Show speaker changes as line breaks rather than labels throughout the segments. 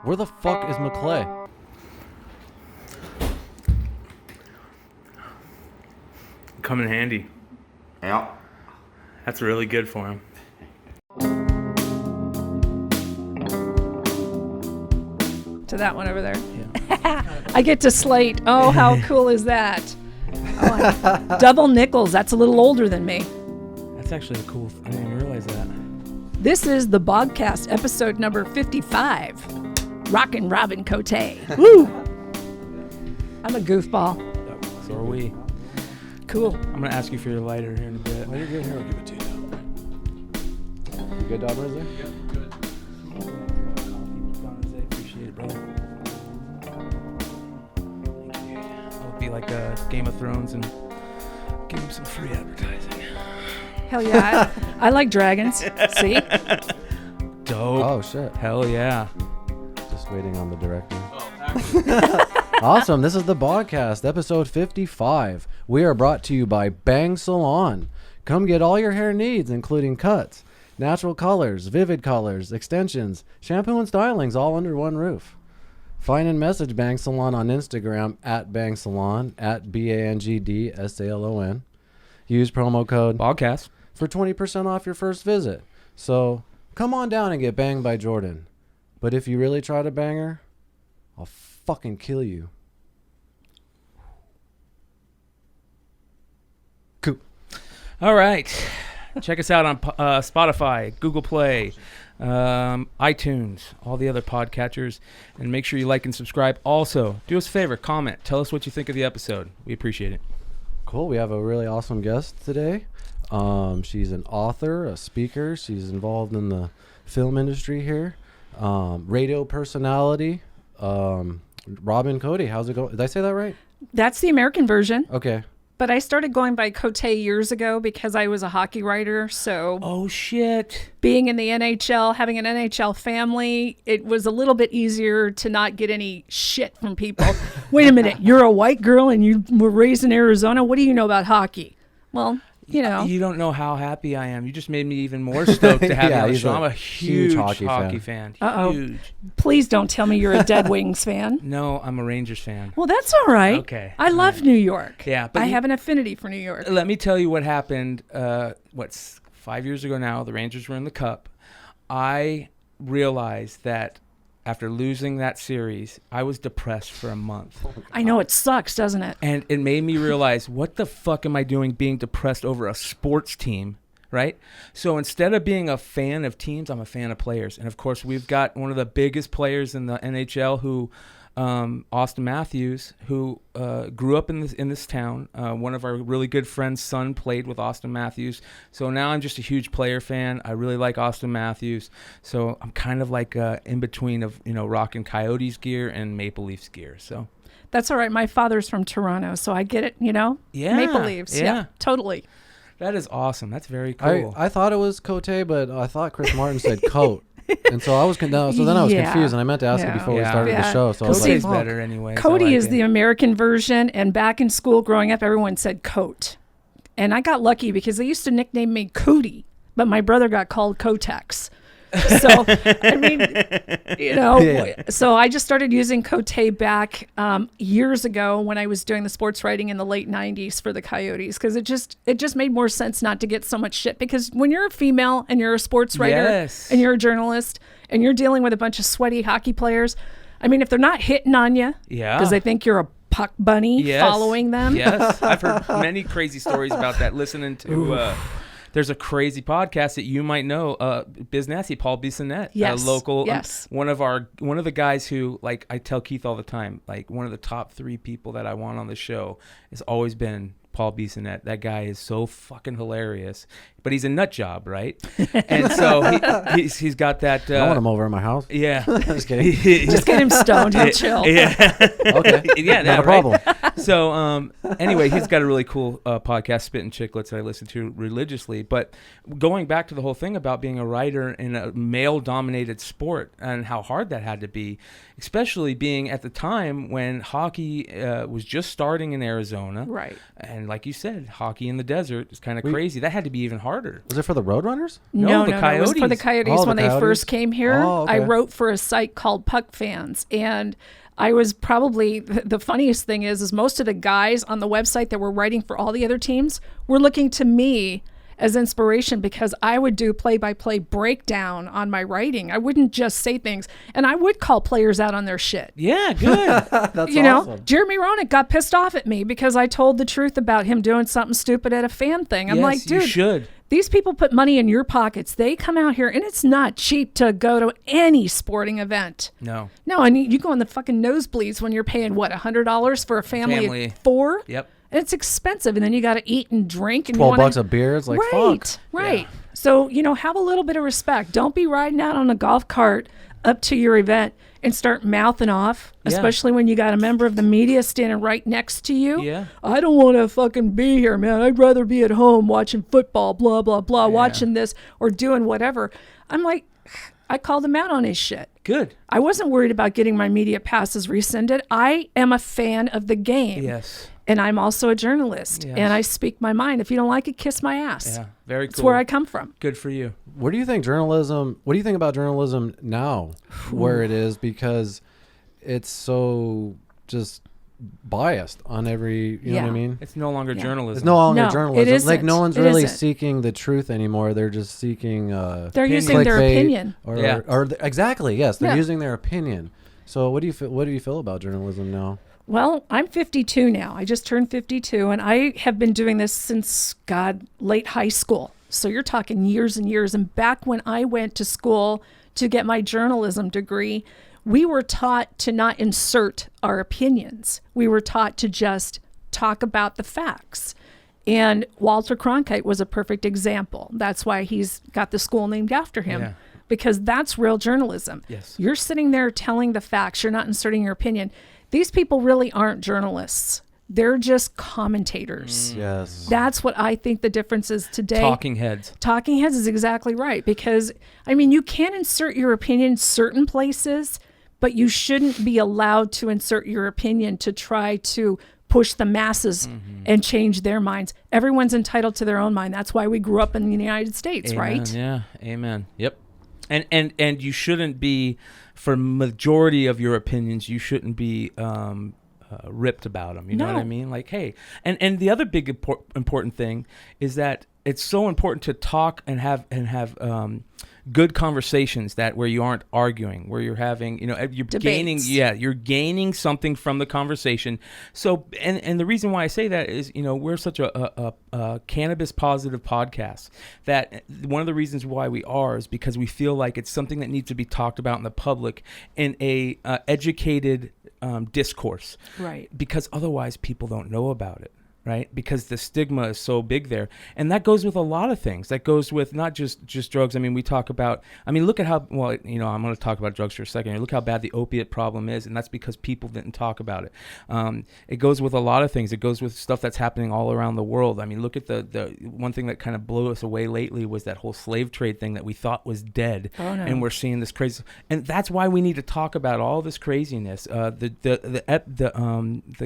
Where the fuck is McClay?
Come in handy.
Yeah.
That's really good for him.
To that one over there.
Yeah.
I get to slate. Oh, how cool is that? Oh, double nickels. That's a little older than me.
That's actually a cool. I didn't even realize that.
This is the Bogcast, episode number 55. Rockin' Robin Cote. Woo! I'm a goofball.
So are we.
Cool.
I'm gonna ask you for your lighter here in a bit.
While you're good here, I'll give it to you. You good, Dog Rizzer?
Yeah, good. Appreciate it, brother. Thank you. I'll be like Game of Thrones and give him some free advertising.
Hell yeah. I like dragons. See?
Dope.
Oh, shit.
Hell yeah.
Just waiting on the director. Awesome. This is the Bogcast, episode 55. We are brought to you by Bang Salon. Come get all your hair needs, including cuts, natural colors, vivid colors, extensions, shampoo and stylings, all under one roof. Find and message Bang Salon on Instagram at Bang Salon, at BANGDSALON. Use promo code
Bogcast
for 20% off your first visit. So come on down and get banged by Jordan. But if you really try to bang her, I'll fucking kill you. Cool.
All right. Check us out on Spotify, Google Play, iTunes, all the other podcatchers, and make sure you like and subscribe. Also, do us a favor, comment. Tell us what you think of the episode. We appreciate it.
Cool. We have a really awesome guest today. She's an author, a speaker. She's involved in the film industry here. Radio personality. Robin Cote. How's it going? Did I say that right?
That's the American version.
Okay.
But I started going by Cote years ago because I was a hockey writer. So
Oh, shit.
being in the NHL, having an NHL family, it was a little bit easier to not get any shit from people. Wait a minute, you're a white girl and you were raised in Arizona? What do you know about hockey? Well, you know.
You don't know how happy I am. You just made me even more stoked to have you on the show. I'm a huge hockey fan.
Uh-oh.
Huge.
Please don't tell me you're a Dead Wings fan.
No, I'm a Rangers fan.
Well, that's all right.
Okay.
I love New York.
Yeah, but
I have an affinity for New York.
Let me tell you what happened. 5 years ago now, the Rangers were in the Cup. I realized that after losing that series, I was depressed for a month.
I know it sucks, doesn't it?
And it made me realize, what the fuck am I doing being depressed over a sports team, right? So instead of being a fan of teams, I'm a fan of players. And of course, we've got one of the biggest players in the NHL who... Austin Matthews, who grew up in this town. One of our really good friends' son played with Austin Matthews. So now I'm just a huge player fan. I really like Austin Matthews. So I'm kind of like in between of, rocking Coyotes gear and Maple Leafs gear. So
That's all right. My father's from Toronto, so I get it,
Yeah.
Maple Leafs. Yeah, totally.
That is awesome. That's very cool.
I thought it was Cote, but I thought Chris Martin said coat. And so I was then I was confused, and I meant to ask it before we started the show. So I was
Cote's
like,
better anyway.
Cody is the American version, and back in school growing up, everyone said Coat. And I got lucky because they used to nickname me Cody, but my brother got called Kotex. So, I mean, so I just started using Cote back years ago when I was doing the sports writing in the late 90s for the Coyotes, because it just made more sense not to get so much shit, because when you're a female and you're a sports writer and you're a journalist and you're dealing with a bunch of sweaty hockey players, I mean, if they're not hitting on you because they think you're a puck bunny following them.
Yes, I've heard many crazy stories about that, listening to... There's a crazy podcast that you might know, Biz Nasty, Paul Bissonnette, local, one of the guys who, like, I tell Keith all the time, like, one of the top 3 people that I want on the show has always been Paul Bissonnette. That guy is so fucking hilarious, but he's a nut job, right? And so he's got that.
I want him over at my house.
Yeah,
just kidding.
Just get him stoned. He'll chill.
Yeah.
Okay.
Yeah,
not a problem.
So anyway, he's got a really cool podcast, Spittin' Chicklets, that I listen to religiously. But going back to the whole thing about being a writer in a male-dominated sport and how hard that had to be, especially being at the time when hockey was just starting in Arizona.
Right.
And like you said, hockey in the desert is kind of crazy. That had to be even harder.
Was it for the Roadrunners?
No, the
It was
Coyotes.
for the Coyotes when they first came here.
Oh, okay.
I wrote for a site called Puck Fans, and I was probably the funniest thing is most of the guys on the website that were writing for all the other teams were looking to me as inspiration because I would do play-by-play breakdown on my writing. I wouldn't just say things, and I would call players out on their shit.
Yeah, good.
That's
You
awesome.
know, Jeremy Roenick got pissed off at me because I told the truth about him doing something stupid at a fan thing. I'm
Yes,
like, dude,
you should.
these people put money in your pockets. They come out here, and it's not cheap to go to any sporting event.
No.
No, and you go in the fucking nosebleeds when you're paying, what, $100 for a family of 4?
Yep.
And it's expensive, and then you got to eat and drink. And
$12 a beer. It's like, fuck.
Right.
Yeah.
So, have a little bit of respect. Don't be riding out on a golf cart up to your event and start mouthing off,
Yeah.
especially when you got a member of the media standing right next to you.
Yeah.
I don't want to fucking be here, man. I'd rather be at home watching football, blah, blah, blah, watching this or doing whatever. I'm like, I called him out on his shit.
Good.
I wasn't worried about getting my media passes rescinded. I am a fan of the game.
Yes.
And I'm also a journalist.
Yes.
And I speak my mind. If you don't like it, kiss my ass.
Yeah. Very cool.
That's where I come from.
Good for you.
What do you think about journalism now, where it is? Because it's so just biased on every, you know what I mean?
It's no longer journalism.
It's no longer
No,
journalism.
it isn't.
Like no one's
It
really
isn't.
seeking the truth anymore. They're just seeking
They're using their
clickbait
opinion.
Exactly, yes. They're
Yeah.
using their opinion. So what do you feel about journalism now?
Well, I'm 52 now. I just turned 52, and I have been doing this since, late high school. So you're talking years and years. And back when I went to school to get my journalism degree, we were taught to not insert our opinions. We were taught to just talk about the facts. And Walter Cronkite was a perfect example. That's why he's got the school named after him.
Yeah.
Because that's real journalism.
Yes.
You're sitting there telling the facts. You're not inserting your opinion. These people really aren't journalists. They're just commentators.
Yes.
That's what I think the difference is today.
Talking heads.
Talking heads is exactly right. Because, you can insert your opinion in certain places, but you shouldn't be allowed to insert your opinion to try to push the masses and change their minds. Everyone's entitled to their own mind. That's why we grew up in the United States,
Amen.
right?
Yeah. Amen. Yep. And you shouldn't be, for majority of your opinions, you shouldn't be ripped about them. You know what I mean? Like, hey, and the other big important thing is that it's so important to talk and have good conversations where you aren't arguing, where you're having, you're
Debates.
you're gaining something from the conversation. So, and the reason why I say that is, we're such a cannabis positive podcast that one of the reasons why we are is because we feel like it's something that needs to be talked about in the public in a educated discourse.
Right.
Because otherwise people don't know about it. Right? Because the stigma is so big there. And that goes with a lot of things. That goes with not just drugs. We talk about, look at how, I'm going to talk about drugs for a second. Look how bad the opiate problem is. And that's because people didn't talk about it. It goes with a lot of things. It goes with stuff that's happening all around the world. Look at the one thing that kind of blew us away lately was that whole slave trade thing that we thought was dead.
Oh, no.
And we're seeing this crazy, and that's why we need to talk about all this craziness. The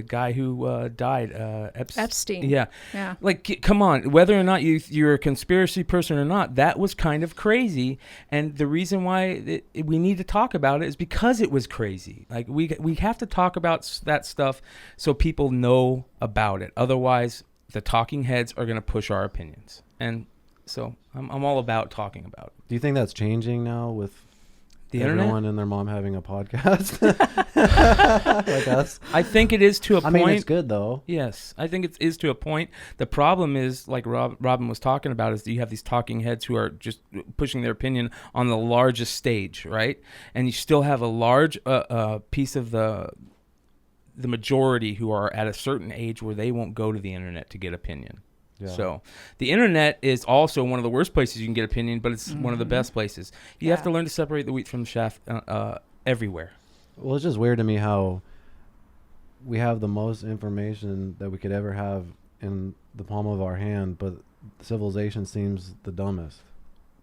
guy who died, Epstein. Yeah. Like, come on, whether or not you're a conspiracy person or not, that was kind of crazy. And the reason why we need to talk about it is because it was crazy. Like, we have to talk about that stuff so people know about it. Otherwise, the talking heads are going to push our opinions. And so I'm all about talking about it.
Do you think that's changing now with
The
everyone
internet?
and their mom having a podcast? Like us?
I think it is to a point.
it's good though.
Yes, I think it is to a point. The problem is, like Robin was talking about, is that you have these talking heads who are just pushing their opinion on the largest stage, right? And you still have a large piece of the majority who are at a certain age where they won't go to the internet to get opinion. Yeah. So the internet is also one of the worst places you can get opinion, but it's one of the best places. You have to learn to separate the wheat from the chaff everywhere.
Well, it's just weird to me how we have the most information that we could ever have in the palm of our hand, but civilization seems the dumbest.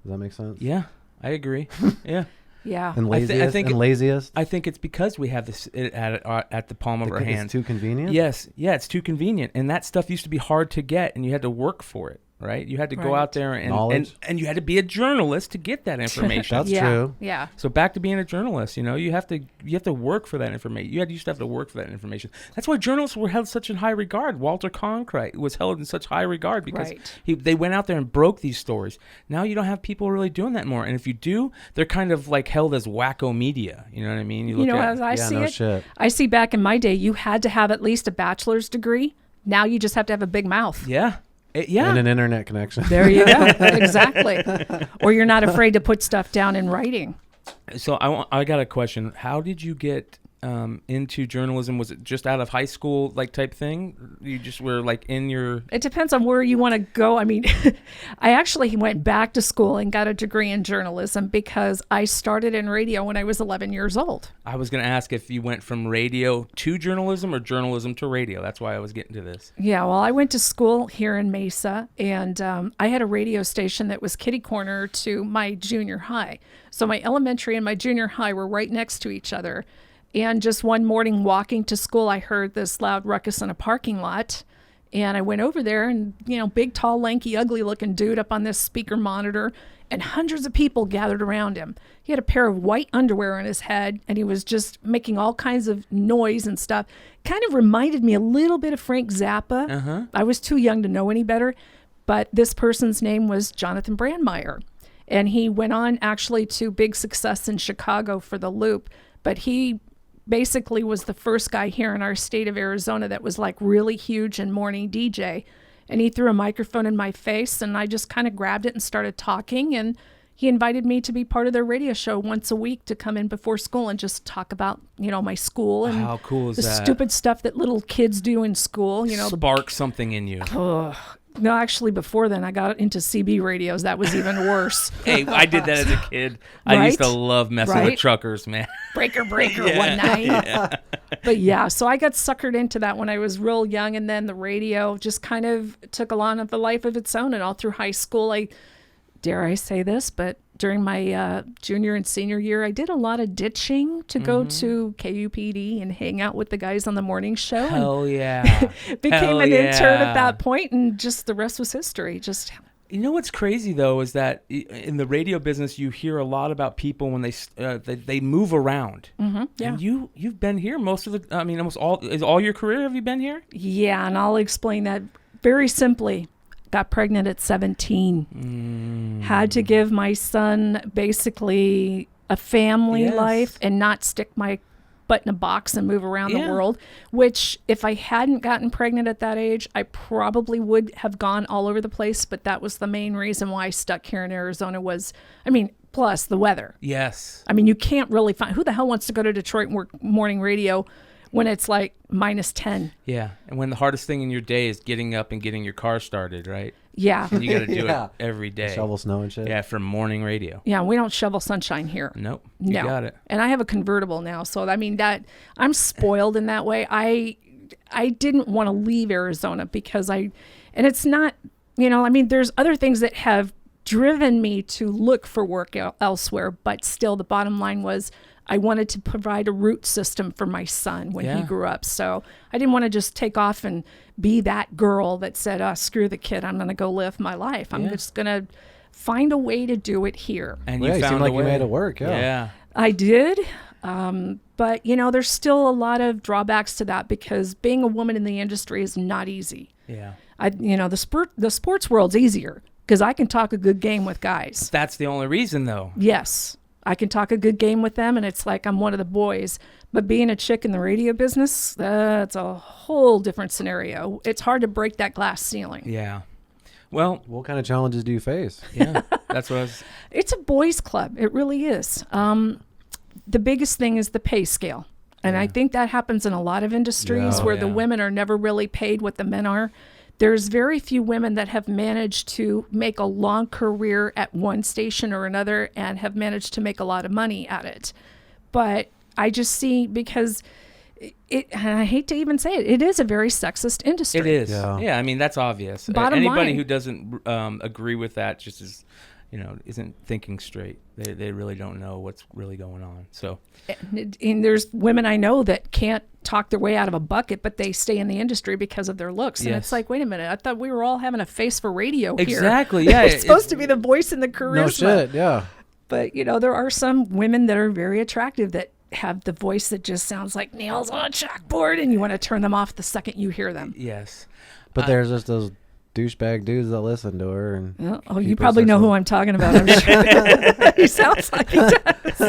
Does that make sense?
Yeah, I agree. Yeah.
Yeah.
And laziest.
I think it's because we have this at the palm of our hand.
It's too convenient?
Yes. Yeah, it's too convenient. And that stuff used to be hard to get, and you had to work for it, right? You had to go out there and you had to be a journalist to get that information.
That's true.
Yeah.
So back to being a journalist, you have to work for that information. You used to have to work for that information. That's why journalists were held such in high regard. Walter Cronkite was held in such high regard because they went out there and broke these stories. Now you don't have people really doing that more. And if you do, they're kind of like held as wacko media. You know what I mean?
As I see it,
shit.
I see back in my day, you had to have at least a bachelor's degree. Now you just have to have a big mouth.
Yeah. Yeah.
And an internet connection.
There you go. Exactly. Or you're not afraid to put stuff down in writing.
So I got a question. How did you get into journalism? Was it just out of high school type thing? You just were in your...
It depends on where you want to go. I mean, I actually went back to school and got a degree in journalism because I started in radio when I was 11 years old.
I was going to ask if you went from radio to journalism or journalism to radio. That's why I was getting to this.
Yeah, well, I went to school here in Mesa, and I had a radio station that was kitty corner to my junior high. So my elementary and my junior high were right next to each other. And just one morning walking to school, I heard this loud ruckus in a parking lot. And I went over there and, big, tall, lanky, ugly looking dude up on this speaker monitor, and hundreds of people gathered around him. He had a pair of white underwear on his head, and he was just making all kinds of noise and stuff. Kind of reminded me a little bit of Frank Zappa.
Uh-huh.
I was too young to know any better. But this person's name was Jonathan Brandmeier. And he went on actually to big success in Chicago for The Loop. But he basically was the first guy here in our state of Arizona that was really huge in morning DJ. And he threw a microphone in my face, and I just kind of grabbed it and started talking. And he invited me to be part of their radio show once a week to come in before school and just talk about, my school and
how cool is
the
that?
Stupid stuff that little kids do in school.
Spark something in you.
No, actually, before then, I got into CB radios. That was even worse.
Hey, I did that as a kid. I used to love messing with truckers, man.
Breaker, one night.
Yeah.
But yeah, so I got suckered into that when I was real young, and then the radio just kind of took along the life of its own. And all through high school, dare I say this, but during my junior and senior year, I did a lot of ditching to go to KUPD and hang out with the guys on the morning show.
Hell yeah.
Became an intern at that point, and just the rest was history.
You know what's crazy though is that in the radio business, you hear a lot about people when they move around.
Mm-hmm, yeah.
And you've been here almost all your career. Have you been here?
Yeah, and I'll explain that very simply. Got pregnant at 17. Had to give my son basically a family life and not stick my butt in a box and move around the world, which if I hadn't gotten pregnant at that age, I probably would have gone all over the place. But that was the main reason why I stuck here in Arizona plus the weather.
Yes.
You can't really find, who the hell wants to go to Detroit and work morning radio when it's minus 10.
Yeah. And when the hardest thing in your day is getting up and getting your car started, right?
Yeah.
And you got to do it every day.
Shovel snow and shit.
Yeah, for morning radio.
Yeah, we don't shovel sunshine here.
Nope. You got it.
And I have a convertible now, so that I'm spoiled in that way. I didn't want to leave Arizona because and it's not, there's other things that have driven me to look for work elsewhere, but still the bottom line was I wanted to provide a root system for my son when he grew up. So I didn't want to just take off and be that girl that said, screw the kid, I'm going to go live my life. I'm just going to find a way to do it here.
And
you
found
seemed like
a way.
you made it work. Yeah.
I did. But, there's still a lot of drawbacks to that because being a woman in the industry is not easy.
Yeah.
The sports world's easier because I can talk a good game with guys.
That's the only reason, though.
Yes. I can talk a good game with them, and it's like I'm one of the boys. But being a chick in the radio business, that's a whole different scenario. It's hard to break that glass ceiling.
Yeah. Well,
what kind of challenges do you face?
Yeah, that's what I was...
It's a boys' club. It really is. The biggest thing is the pay scale. And I think that happens in a lot of industries where the women are never really paid what the men are. There's very few women that have managed to make a long career at one station or another and have managed to make a lot of money at it. But I just see, because and I hate to even say it, it is a very sexist industry.
It is.
Yeah.
I mean, that's obvious.
Bottom
Anybody
line.
who doesn't agree with that just is, isn't thinking straight. They really don't know what's really going on. So,
And there's women I know that can't talk their way out of a bucket, but they stay in the industry because of their looks. And it's like, wait a minute, I thought we were all having a face for radio here.
Exactly, yeah.
It's supposed to be the voice and the charisma.
No shit, yeah.
But, there are some women that are very attractive that have the voice that just sounds like nails on a chalkboard, and you want to turn them off the second you hear them.
yes.
But there's just those douchebag dudes that listen to her. And
Oh, you probably know who I'm talking about, I'm sure. He sounds like he does.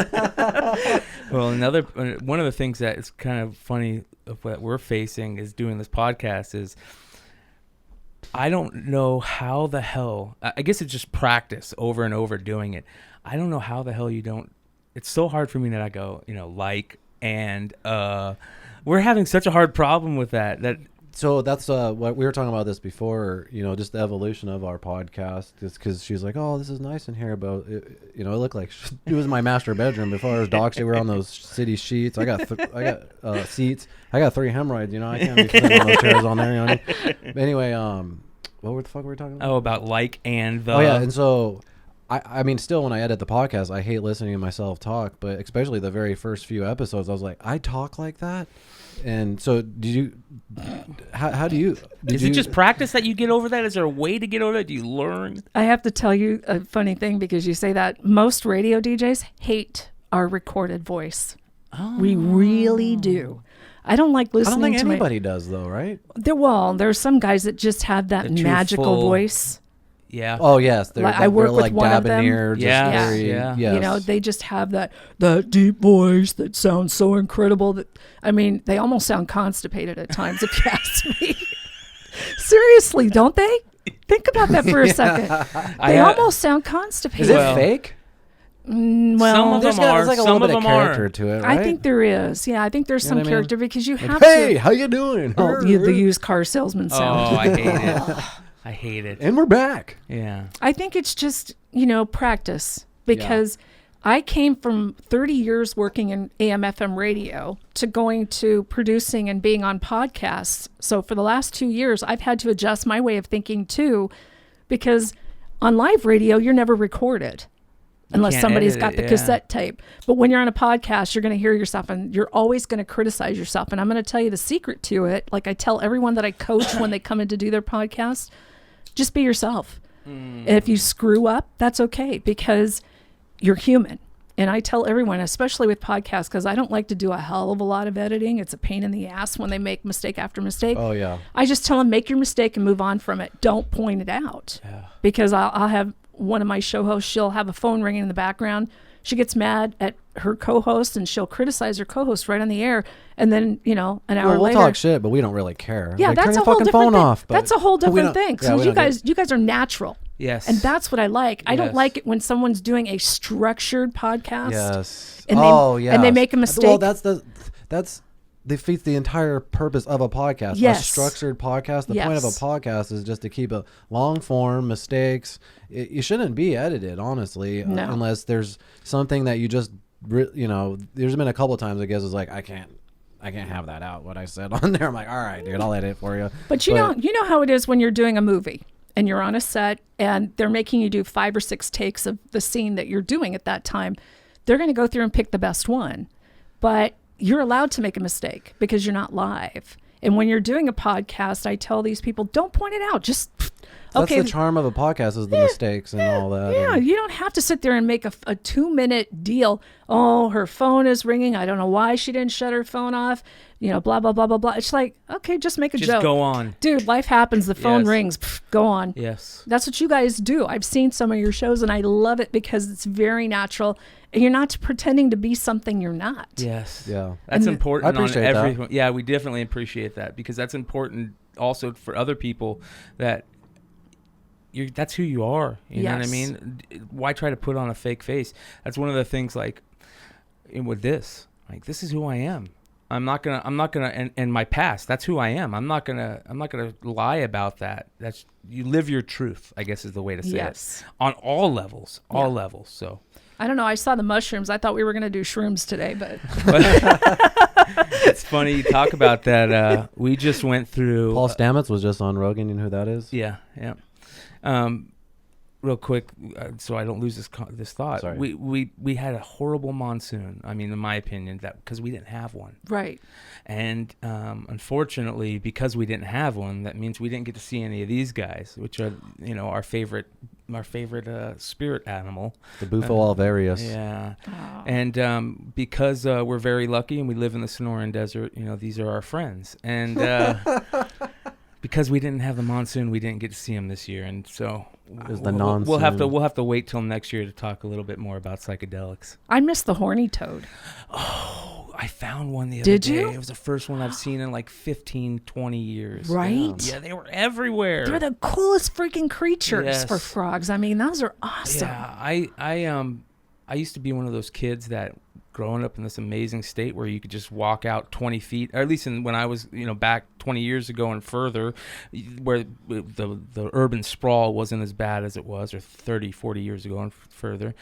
Well, one of the things that is kind of funny of what we're facing is doing this podcast is I don't know how the hell, I guess it's just practice over and over doing it. I don't know how the hell you don't, it's so hard for me that I go, and we're having such a hard problem with that.
So that's what we were talking about this before, just the evolution of our podcast. Just because she's like, oh, this is nice in here, but it looked like it was my master bedroom before I was dog shit. We were on those city sheets. I got seats. I got 3 hemorrhoids. I can't be sitting on those chairs on there. But anyway, what the fuck were we talking about?
Oh, about and the.
Oh yeah, and so. I mean, still, when I edit the podcast, I hate listening to myself talk, but especially the very first few episodes, I was like, I talk like that? And so how do you...
Is it just practice that you get over that? Is there a way to get over that? Do you learn?
I have to tell you a funny thing because you say that. Most radio DJs hate our recorded voice. Oh. We really do. I don't like listening to
I don't think anybody does, though, right?
There's some guys that just have that magical voice.
Yeah.
Oh yes,
I work with one of them.
Yes.
They just have that deep voice that sounds so incredible that they almost sound constipated at times if you ask me. Seriously, don't they? Think about that for a second. They almost sound constipated.
Is it fake?
Well,
some of them are.
There's like a
some
little
of
bit of
them
character
are.
to it, right?
I think there is. Yeah, I think there's some character because you have
hey,
to.
how you doing?
Oh, the used car salesman sound.
Oh, I hate it. I hate it.
And we're back.
Yeah.
I think it's just, practice because I came from 30 years working in AM/FM radio to going to producing and being on podcasts. So for the last 2 years, I've had to adjust my way of thinking too, because on live radio, you're never recorded unless somebody's got the cassette tape. But when you're on a podcast, you're going to hear yourself and you're always going to criticize yourself. And I'm going to tell you the secret to it. Like I tell everyone that I coach when they come in to do their podcast, just be yourself. And if you screw up, that's okay because you're human. And I tell everyone, especially with podcasts, because I don't like to do a hell of a lot of editing. It's a pain in the ass when they make mistake after mistake.
Oh, yeah.
I just tell them, make your mistake and move on from it. Don't point it out. Yeah. Because I'll have one of my show hosts, she'll have a phone ringing in the background. She gets mad at her co-host and she'll criticize her co-host right on the air. And then, an hour
we'll
later.
We'll talk shit, but we don't really care.
Yeah, that's
turn
a
your
whole
fucking
different
phone
thing.
off.
That's a whole different thing. So you guys are natural.
Yes.
And that's what I like. I don't like it when someone's doing a structured podcast.
Yes.
And they make a mistake.
Well, that's defeats the entire purpose of a podcast.
Yes.
A structured podcast. The point of a podcast is just to keep it long form, mistakes. You shouldn't be edited, honestly, unless there's something that you just, there's been a couple of times I guess it's like, I can't have that out, what I said on there. I'm like, all right, dude, I'll edit it for you.
But you know how it is when you're doing a movie and you're on a set and they're making you do 5 or 6 takes of the scene that you're doing at that time. They're going to go through and pick the best one. But you're allowed to make a mistake because you're not live. And when you're doing a podcast, I tell these people, don't point it out. Just, okay.
That's the charm of a podcast is the mistakes and all that.
Yeah, you don't have to sit there and make a 2-minute deal. Oh, her phone is ringing. I don't know why she didn't shut her phone off. Blah, blah, blah, blah, blah. It's like, okay, just make a joke.
Just go on.
Dude, life happens. The phone rings. Pff, go on.
Yes.
That's what you guys do. I've seen some of your shows and I love it because it's very natural. And you're not pretending to be something you're not.
Yes.
Yeah.
That's important.
I appreciate
that. Yeah, we definitely appreciate that because that's important also for other people that that's who you are. You know what I mean? Why try to put on a fake face? That's one of the things with this. Like, this is who I am. I'm not gonna and my past, that's who I am. I'm not gonna lie about that. That's, you live your truth, I guess is the way to say it. On all levels. So
I don't know. I saw the mushrooms. I thought we were going to do shrooms today, but
It's funny you talk about that. We just went through.
Paul Stamets was just on Rogan. You know who that is?
Yeah. Real quick, so I don't lose this thought.
Sorry.
We had a horrible monsoon. I mean, in my opinion, that because we didn't have one.
Right.
And unfortunately, because we didn't have one, that means we didn't get to see any of these guys, which are our favorite spirit animal,
The Bufo alvarius.
Yeah.
Oh.
And because we're very lucky and we live in the Sonoran Desert, these are our friends. And because we didn't have the monsoon, we didn't get to see them this year, and so we'll have to wait till next year to talk a little bit more about psychedelics.
I miss the horny toad.
Oh, I found one the other
Did
day.
you?
It was the first one I've seen in like 15, 20 years.
Right?
Yeah, they were everywhere.
They're the coolest freaking creatures
Yes.
for frogs. I mean, those are awesome.
Yeah, I used to be one of those kids that growing up in this amazing state where you could just walk out 20 feet, or at least when I was, back 20 years ago and further, where the urban sprawl wasn't as bad as it was, or 30, 40 years ago and further.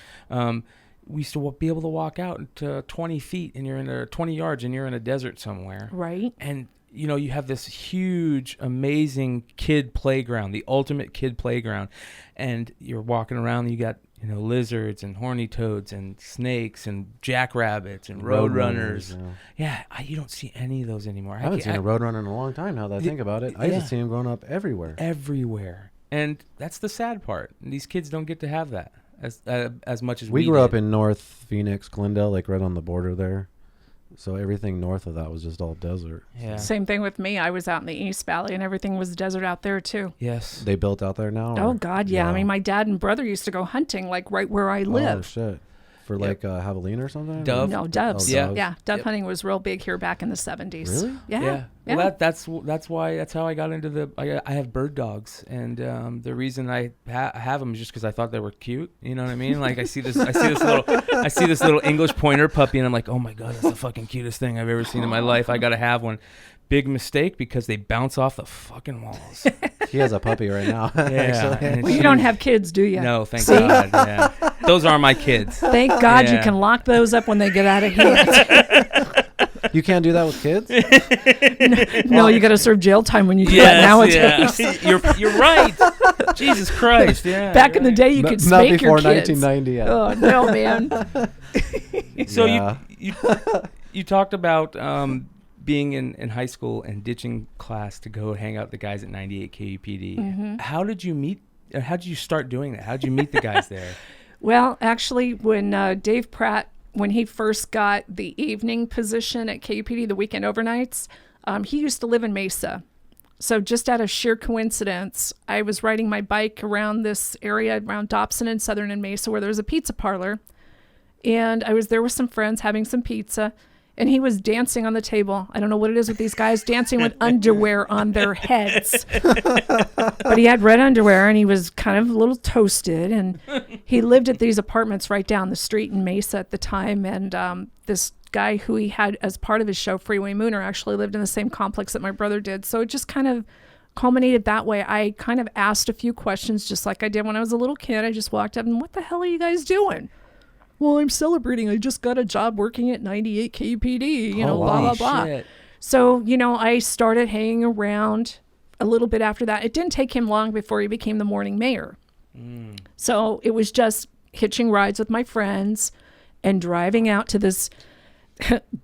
We used to be able to walk out to 20 feet and you're in 20 yards and you're in a desert somewhere.
Right.
And, you have this huge, amazing kid playground, the ultimate kid playground. And you're walking around and you got, lizards and horny toads and snakes and jackrabbits and roadrunners. Yeah, you don't see any of those anymore.
I haven't seen a roadrunner in a long time now that I think about it. I used to see them growing up everywhere.
Everywhere. And that's the sad part. These kids don't get to have that as much as
we grew up
did.
in North Phoenix, Glendale, like right on the border there. So everything north of that was just all desert.
Yeah.
Same thing with me. I was out in the East Valley and everything was desert out there too.
Yes.
They built out there now?
Oh God, yeah.
Wow.
I mean, my dad and brother used to go hunting like right where I live.
Oh shit. For like javelina or something?
Dove.
No, doves.
Oh,
Yeah.
doves.
Yeah, dove hunting was real big here back in the 70s.
Really?
Yeah.
Well, that's how I got into I have bird dogs, and the reason I have them is just because I thought they were cute. You know what I mean? Like I see this little English pointer puppy, and I'm like, oh my God, that's the fucking cutest thing I've ever seen in my life. I gotta have one. Big mistake because they bounce off the fucking walls.
He has a puppy right now.
Yeah.
actually.
Well, you don't have kids, do you?
No, thank God. Yeah. Those are my kids.
Thank God you
Yeah.
can lock those up when they get out of hand.
You can't do that with kids?
No, you got to serve jail time when you do that nowadays.
Yeah. You're right. Jesus Christ. Yeah.
Back in the day, you could
Not
spank
before
your kids.
1990. Yeah.
Oh no, man.
So
Yeah.
you talked about being in high school and ditching class to go hang out with the guys at 98 KUPD.
Mm-hmm.
How did you start doing that? How did you meet the guys there?
Well, actually, when Dave Pratt, when he first got the evening position at KUPD, the weekend overnights, he used to live in Mesa. So just out of sheer coincidence, I was riding my bike around this area around Dobson and Southern and Mesa where there's a pizza parlor. And I was there with some friends having some pizza. And he was dancing on the table. I don't know what it is with these guys dancing with underwear on their heads. But he had red underwear and he was kind of a little toasted. And he lived at these apartments right down the street in Mesa at the time. And this guy who he had as part of his show, Freeway Mooner, actually lived in the same complex that my brother did. So it just kind of culminated that way. I kind of asked a few questions just like I did when I was a little kid. I just walked up and, what the hell are you guys doing? Well, I'm celebrating. I just got a job working at 98 KUPD, blah, blah, blah.
Shit.
So, I started hanging around a little bit after that. It didn't take him long before he became the morning mayor. So it was just hitching rides with my friends and driving out to this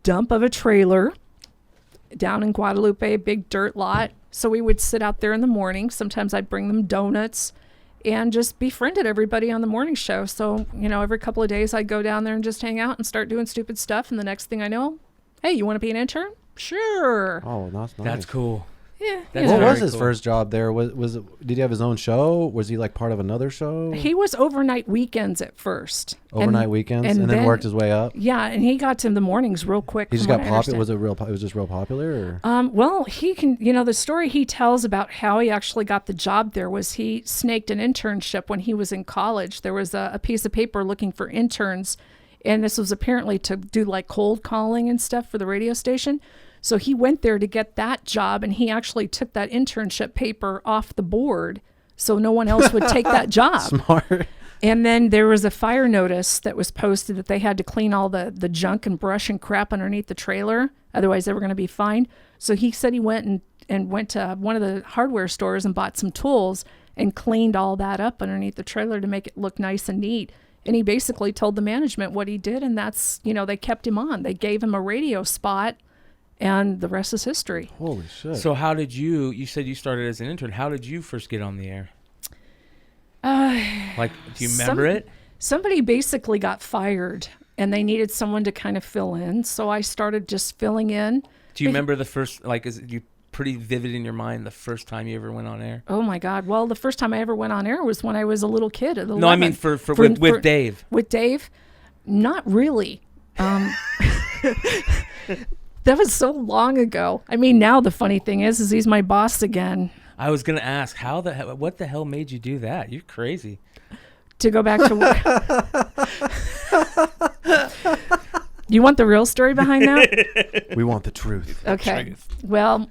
dump of a trailer down in Guadalupe, big dirt lot. So we would sit out there in the morning. Sometimes I'd bring them donuts. And just befriended everybody on the morning show. So, every couple of days I'd go down there and just hang out and start doing stupid stuff. And the next thing I know, hey, you want to be an intern? Sure.
Oh, that's nice.
That's cool.
Yeah.
That's
What
very
was his
cool.
first job there? Was it, did he have his own show? Was he like part of another show?
He was overnight weekends at first.
Overnight weekends, and then worked his way up.
Yeah, and he got to the mornings real quick.
He just
from
got
what I
popular.
understand.
It was just real popular? Or?
Well, he can, the story he tells about how he actually got the job there was he snaked an internship when he was in college. There was a piece of paper looking for interns, and this was apparently to do like cold calling and stuff for the radio station. So he went there to get that job, and he actually took that internship paper off the board so no one else would take that job.
Smart.
And then there was a fire notice that was posted that they had to clean all the junk and brush and crap underneath the trailer. Otherwise, they were going to be fined. So he said he went went to one of the hardware stores and bought some tools and cleaned all that up underneath the trailer to make it look nice and neat. And he basically told the management what he did, and that's, they kept him on. They gave him a radio spot, and the rest is history.
Holy shit.
So how did you said you started as an intern. How did you first get on the air? Do you remember it?
Somebody basically got fired, and they needed someone to kind of fill in. So I started just filling in.
Do you remember the first, is it you pretty vivid in your mind the first time you ever went on air?
Oh my God. Well, the first time I ever went on air was when I was a little kid at 11.
No, I mean with Dave.
With Dave? Not really. That was so long ago. I mean, now the funny thing is he's my boss again.
I was going to ask, what the hell made you do that? You're crazy.
To go back to work. You want the real story behind that?
We want the truth.
Okay. Well,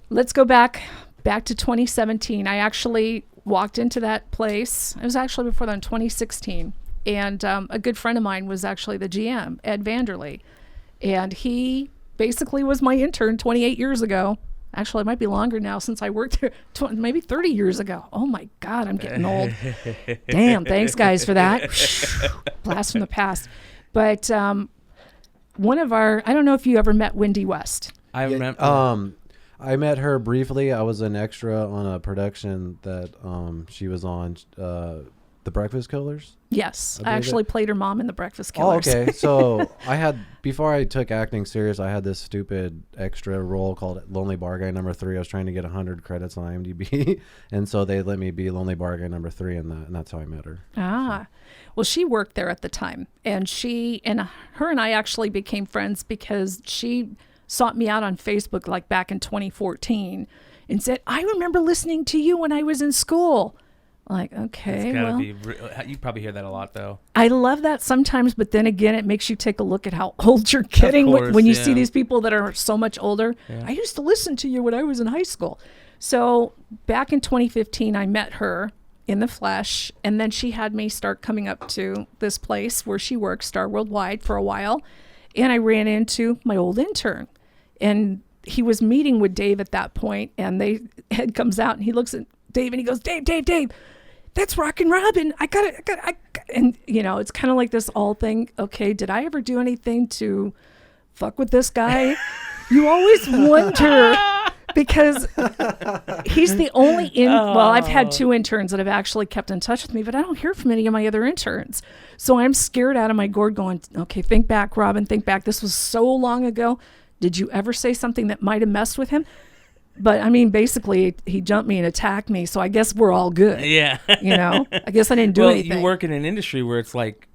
let's go back to 2017. I actually walked into that place. It was actually before that, in 2016. And a good friend of mine was actually the GM, Ed Vanderley. And he basically was my intern 28 years ago. Actually, it might be longer now since I worked there, maybe 30 years ago. Oh my God, I'm getting old. Damn, thanks guys for that. Blast from the past. But one of I don't know if you ever met Wendy West.
I remember.
I met her briefly. I was an extra on a production that she was on, The Breakfast Killers.
Yes, I actually played her mom in The Breakfast Killers.
Oh, okay. So before I took acting serious, I had this stupid extra role called Lonely Bar Guy number 3. I was trying to get 100 credits on IMDb, and so they let me be Lonely Bar Guy number 3 in that, and that's how I met her.
Well, she worked there at the time, and her and I actually became friends because she sought me out on Facebook back in 2014 and said, "I remember listening to you when I was in school." Okay,
you probably hear that a lot, though.
I love that sometimes, but then again, it makes you take a look at how old you're getting when you see these people that are so much older. Yeah. I used to listen to you when I was in high school. So back in 2015, I met her in the flesh, and then she had me start coming up to this place where she works, Star Worldwide, for a while, and I ran into my old intern, and he was meeting with Dave at that point, and Ed comes out, and he looks at Dave, and he goes, Dave, that's Rockin' Robin. And it's kind of like this all thing. Okay, did I ever do anything to fuck with this guy? You always wonder, because he's the only well, I've had 2 interns that have actually kept in touch with me, but I don't hear from any of my other interns. So I'm scared out of my gourd going, okay, think back, Robin, think back. This was so long ago. Did you ever say something that might have messed with him? But I mean, basically, he jumped me and attacked me, so I guess we're all good.
Yeah.
I guess I didn't do anything.
You work in an industry where it's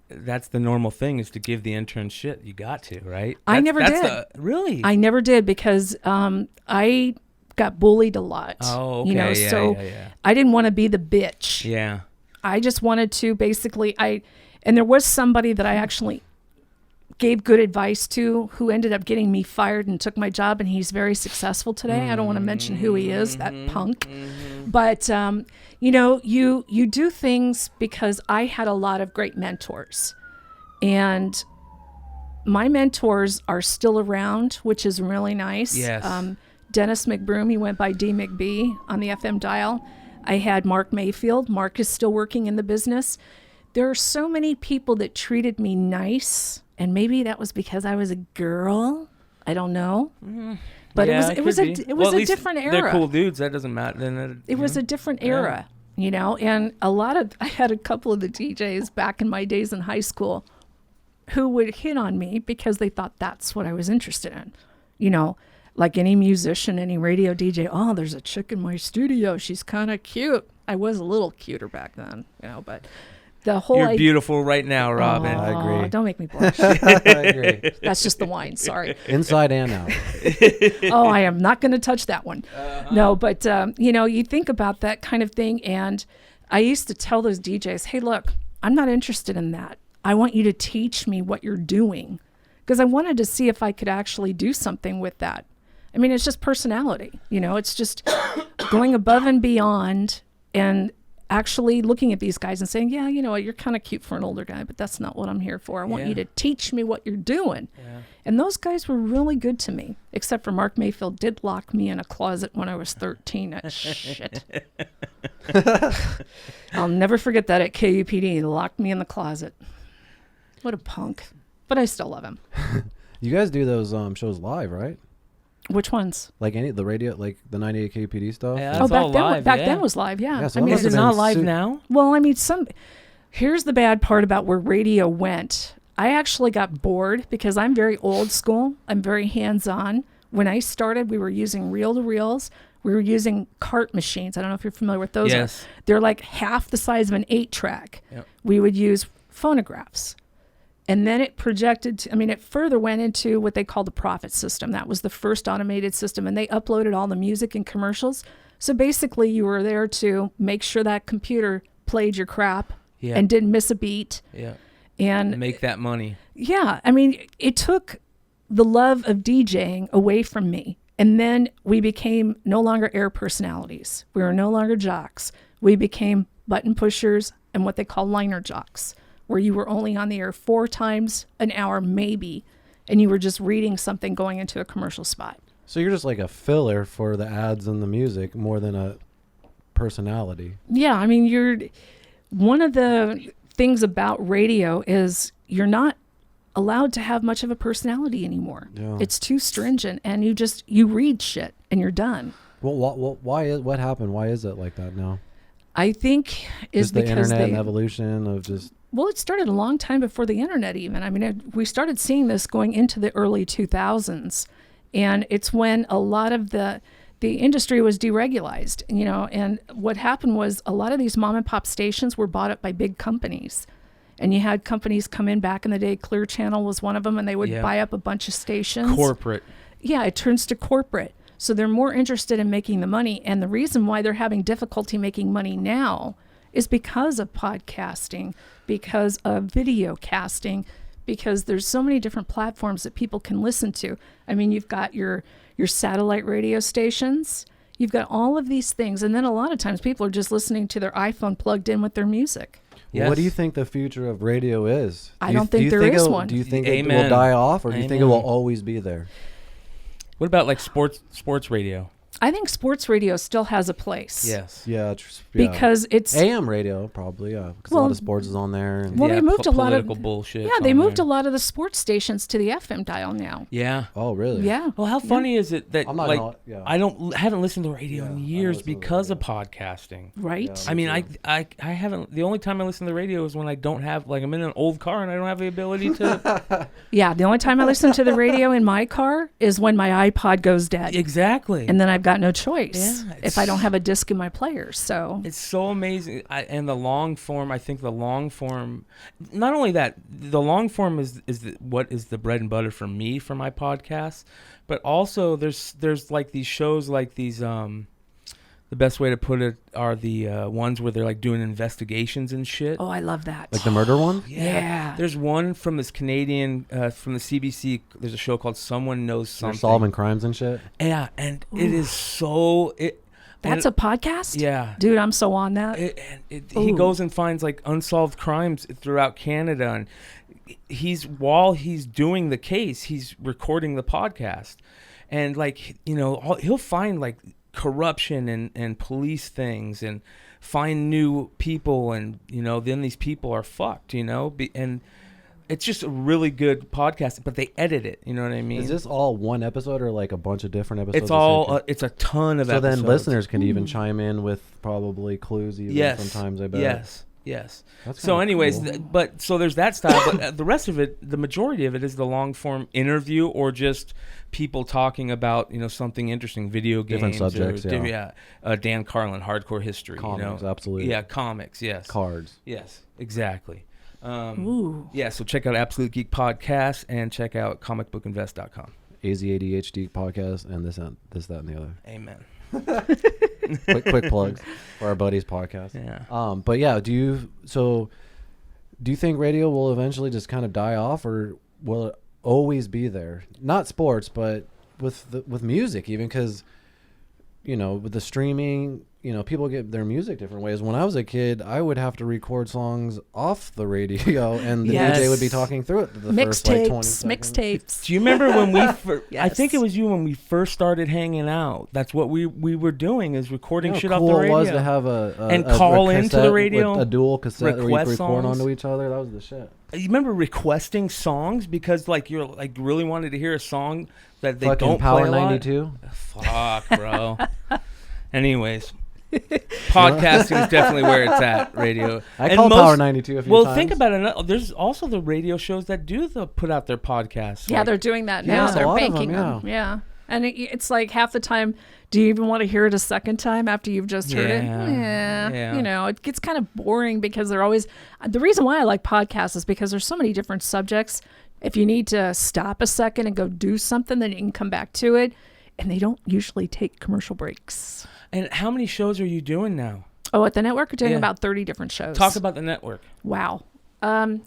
that's the normal thing, is to give the intern shit. You got to, right?
I never did.
Really?
I never did, because I got bullied a lot.
Oh, okay.
I didn't want to be the bitch.
Yeah.
I just wanted to basically, and there was somebody that I actually gave good advice to, who ended up getting me fired and took my job, and he's very successful today. I don't want to mention who he is, that punk. But you do things, because I had a lot of great mentors, and my mentors are still around, which is really nice.
Yes.
Dennis McBroom, he went by D McB on the FM dial. I had Mark Mayfield. Mark is still working in the business. There are so many people that treated me nice, and maybe that was because I was a girl. I don't know. But it was a different era.
They're cool dudes. That doesn't matter.
It was a different era, and I had a couple of the DJs back in my days in high school who would hit on me because they thought that's what I was interested in. Like any musician, any radio DJ, oh, there's a chick in my studio. She's kind of cute. I was a little cuter back then, but the whole...
You're beautiful right now, Robin.
I agree.
Don't make me blush.
I agree.
That's just the wine, sorry.
Inside and out.
Oh, I am not going to touch that one. No, but, you think about that kind of thing, and I used to tell those DJs, hey, look, I'm not interested in that. I want you to teach me what you're doing, because I wanted to see if I could actually do something with that. I mean, it's just personality, it's just going above and beyond. And actually looking at these guys and saying, yeah, you know what, you're kind of cute for an older guy, but that's not what I'm here for. I want you to teach me what you're doing. Yeah. And those guys were really good to me, except for Mark Mayfield did lock me in a closet when I was 13. That shit. I'll never forget that at KUPD. He locked me in the closet. What a punk. But I still love him.
You guys do those shows live, right?
Which ones?
Like the radio, like the 98 KPD stuff?
Yeah, that's all live.
Back then was live, yeah.
So
I mean,
is it not live now?
Well, I mean, here's the bad part about where radio went. I actually got bored because I'm very old school. I'm very hands-on. When I started, we were using reel-to-reels. We were using cart machines. I don't know if you're familiar with those.
Yes.
They're like half the size of an 8-track.
Yep.
We would use phonographs. And then it projected, it further went into what they call the Prophet system. That was the first automated system, and they uploaded all the music and commercials. So basically, you were there to make sure that computer played your crap and didn't miss a beat.
Yeah.
And
make that money.
Yeah. It took the love of DJing away from me. And then we became no longer air personalities. We were no longer jocks. We became button pushers and what they call liner jocks, where you were only on the air 4 times an hour, maybe, and you were just reading something going into a commercial spot.
So you're just like a filler for the ads and the music more than a personality.
Yeah, you're one of the things about radio is you're not allowed to have much of a personality anymore. Yeah. It's too stringent, and you read shit and you're done.
Well, what happened? Why is it like that now?
I think is
just the
because
internet and evolution of just.
Well, it started a long time before the internet even. We started seeing this going into the early 2000s, and it's when a lot of the industry was deregulated, and what happened was a lot of these mom and pop stations were bought up by big companies. And you had companies come in back in the day. Clear Channel was one of them, and they would buy up a bunch of stations.
Corporate.
Yeah, it turns to corporate. So they're more interested in making the money. And the reason why they're having difficulty making money now is because of podcasting, because of video casting, because there's so many different platforms that people can listen to. You've got your satellite radio stations. You've got all of these things. And then a lot of times people are just listening to their iPhone plugged in with their music.
Yes. What do you think the future of radio is?
I don't think there is one.
Do you think it will die off, or do you think it will always be there?
What about like sports radio?
I think sports radio still has a place.
Yes.
Yeah.
Because it's
AM radio, probably. Yeah. Because a lot of sports is on there. And
they moved a lot of
political bullshit.
Yeah, they moved a lot of the sports stations to the FM dial now.
Yeah.
Oh, really?
Yeah.
Well, how funny is it that I haven't listened to radio in years because of podcasting.
Right.
Yeah, I haven't. The only time I listen to the radio is when I don't have I'm in an old car and I don't have the ability to.
Yeah. The only time I listen to the radio in my car is when my iPod goes dead.
Exactly.
And then I've got no choice if I don't have a disc in my player. So
it's so amazing. And the long form, I think the long form, not only that, the long form is what is the bread and butter for me for my podcast, but also there's like these shows like these, the best way to put it are the ones where they're like doing investigations and shit.
Oh, I love that.
Like the murder one?
Yeah.
There's one from this Canadian, from the CBC. There's a show called Someone Knows Something.
They're solving crimes and shit?
Yeah, and it is so...
That's a podcast?
Yeah.
Dude, I'm so on that.
He goes and finds like unsolved crimes throughout Canada, and while he's doing the case, he's recording the podcast. And he'll find like corruption and police things and find new people, and then these people are fucked, and it's just a really good podcast, but they edit it. You know what I mean?
Is this all one episode or like a bunch of different episodes?
It's all. It's a ton of episodes.
So then listeners can even chime in with probably clues. Even sometimes I bet.
Yes.
That's
so, anyways,
cool.
So there's that style, but the rest of it, the majority of it, is the long form interview or just people talking about something interesting, video games,
different subjects.
Dan Carlin, hardcore history.
Comics, absolutely.
Yeah, comics. Yes.
Cards.
Yes, exactly. Yeah, so check out Absolute Geek Podcast and check out comicbookinvest.com.
AZADHD Podcast and this, that, and the other.
Amen.
quick plugs for our buddies' podcast.
Yeah.
But yeah, do you think radio will eventually just kind of die off, or will it always be there? Not sports, but with music, even, because with the streaming, people get their music different ways. When I was a kid, I would have to record songs off the radio, and the DJ would be talking through it. The first like 20 seconds.
Mixtapes.
Do you remember when we?
Yes.
I think it was you when we first started hanging out. That's what we were doing, is recording shit off the
cool
radio.
It was to have a
call
a
into the radio,
with a dual cassette where you
request
record
songs.
onto each other. That was the shit.
You remember requesting songs because like you're like really wanted to hear a song that they
Fucking
don't
Power
play a lot?
92.
Fuck, bro. Anyways, podcasting is definitely where it's at. Radio.
I called Power 92 a few times.
Well, think about it. There's also the radio shows that do put out their podcasts.
Yeah,
like,
they're doing that
Yeah,
now.
a
They're
lot of
banking
them,
them. Yeah. And it's like half the time, do you even want to hear it a second time after you've just heard it?
Yeah.
It gets kind of boring because they're always, the reason why I like podcasts is because there's so many different subjects. If you need to stop a second and go do something, then you can come back to it. And they don't usually take commercial breaks.
And how many shows are you doing now?
Oh, at the network, we're doing about 30 different shows.
Talk about the network.
Wow. I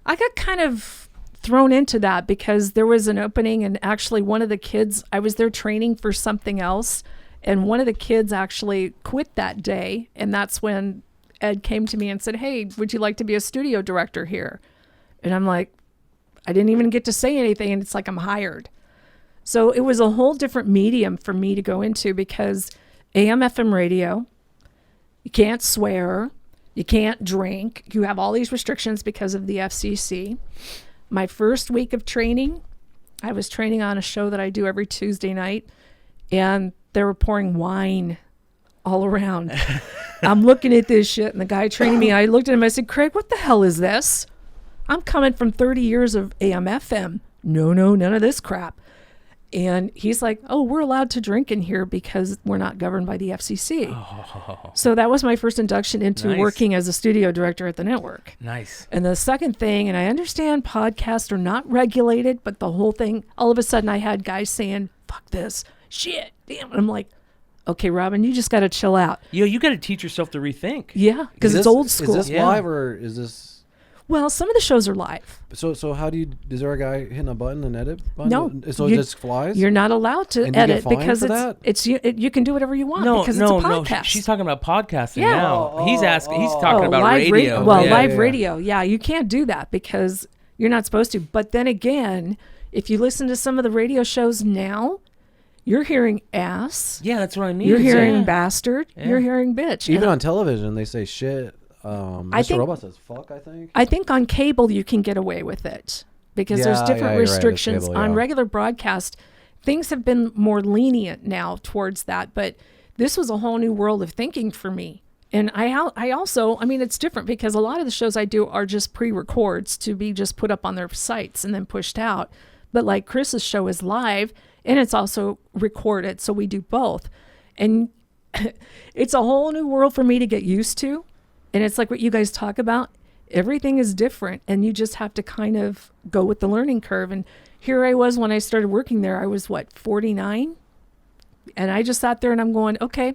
got kind of thrown into that because there was an opening, and actually one of the kids, I was there training for something else, and one of the kids actually quit that day, and that's when Ed came to me and said, hey, would you like to be a studio director here? And I'm like, I didn't even get to say anything, and it's like I'm hired. So it was a whole different medium for me to go into because AM, FM radio, you can't swear, you can't drink, you have all these restrictions because of the FCC. My first week of training, I was training on a show that I do every Tuesday night, and they were pouring wine all around. I'm looking at this shit, and the guy training me, I looked at him, I said, Craig, what the hell is this? I'm coming from 30 years of AM, FM. No, none of this crap. And he's like, oh, we're allowed to drink in here because we're not governed by the FCC. Oh. So that was my first induction into working as a studio director at the network.
Nice.
And the second thing, and I understand podcasts are not regulated, but the whole thing, all of a sudden I had guys saying, fuck this, shit, damn. And I'm like, okay, Robin, you just got to chill out.
You got to teach yourself to rethink.
Yeah, because it's old school.
Is this live or is this...
Well, some of the shows are live.
So how do you? Is there a guy hitting a button, an edit button?
No.
So it just flies.
You're not allowed to
and
edit
you get fined
because
for that?
you can do whatever you want because it's a podcast.
She's talking about podcasting
Yeah.
now. He's talking about
live
radio.
Live radio. Yeah, you can't do that because you're not supposed to. But then again, if you listen to some of the radio shows now, you're hearing ass.
Yeah, that's what I mean.
You're hearing bastard. Yeah. You're hearing bitch.
Even on television, they say shit. Mr. Robot says fuck, I think.
I think on cable you can get away with it because there's different restrictions.
Cable,
on regular broadcast, things have been more lenient now towards that, but this was a whole new world of thinking for me. And I also, I mean, it's different because a lot of the shows I do are just pre-records to be just put up on their sites and then pushed out. But like Chris's show is live and it's also recorded, so we do both. And it's a whole new world for me to get used to. And it's like what you guys talk about. Everything is different, and you just have to kind of go with the learning curve. And here I was when I started working there. I was, 49? And I just sat there, and I'm going, okay.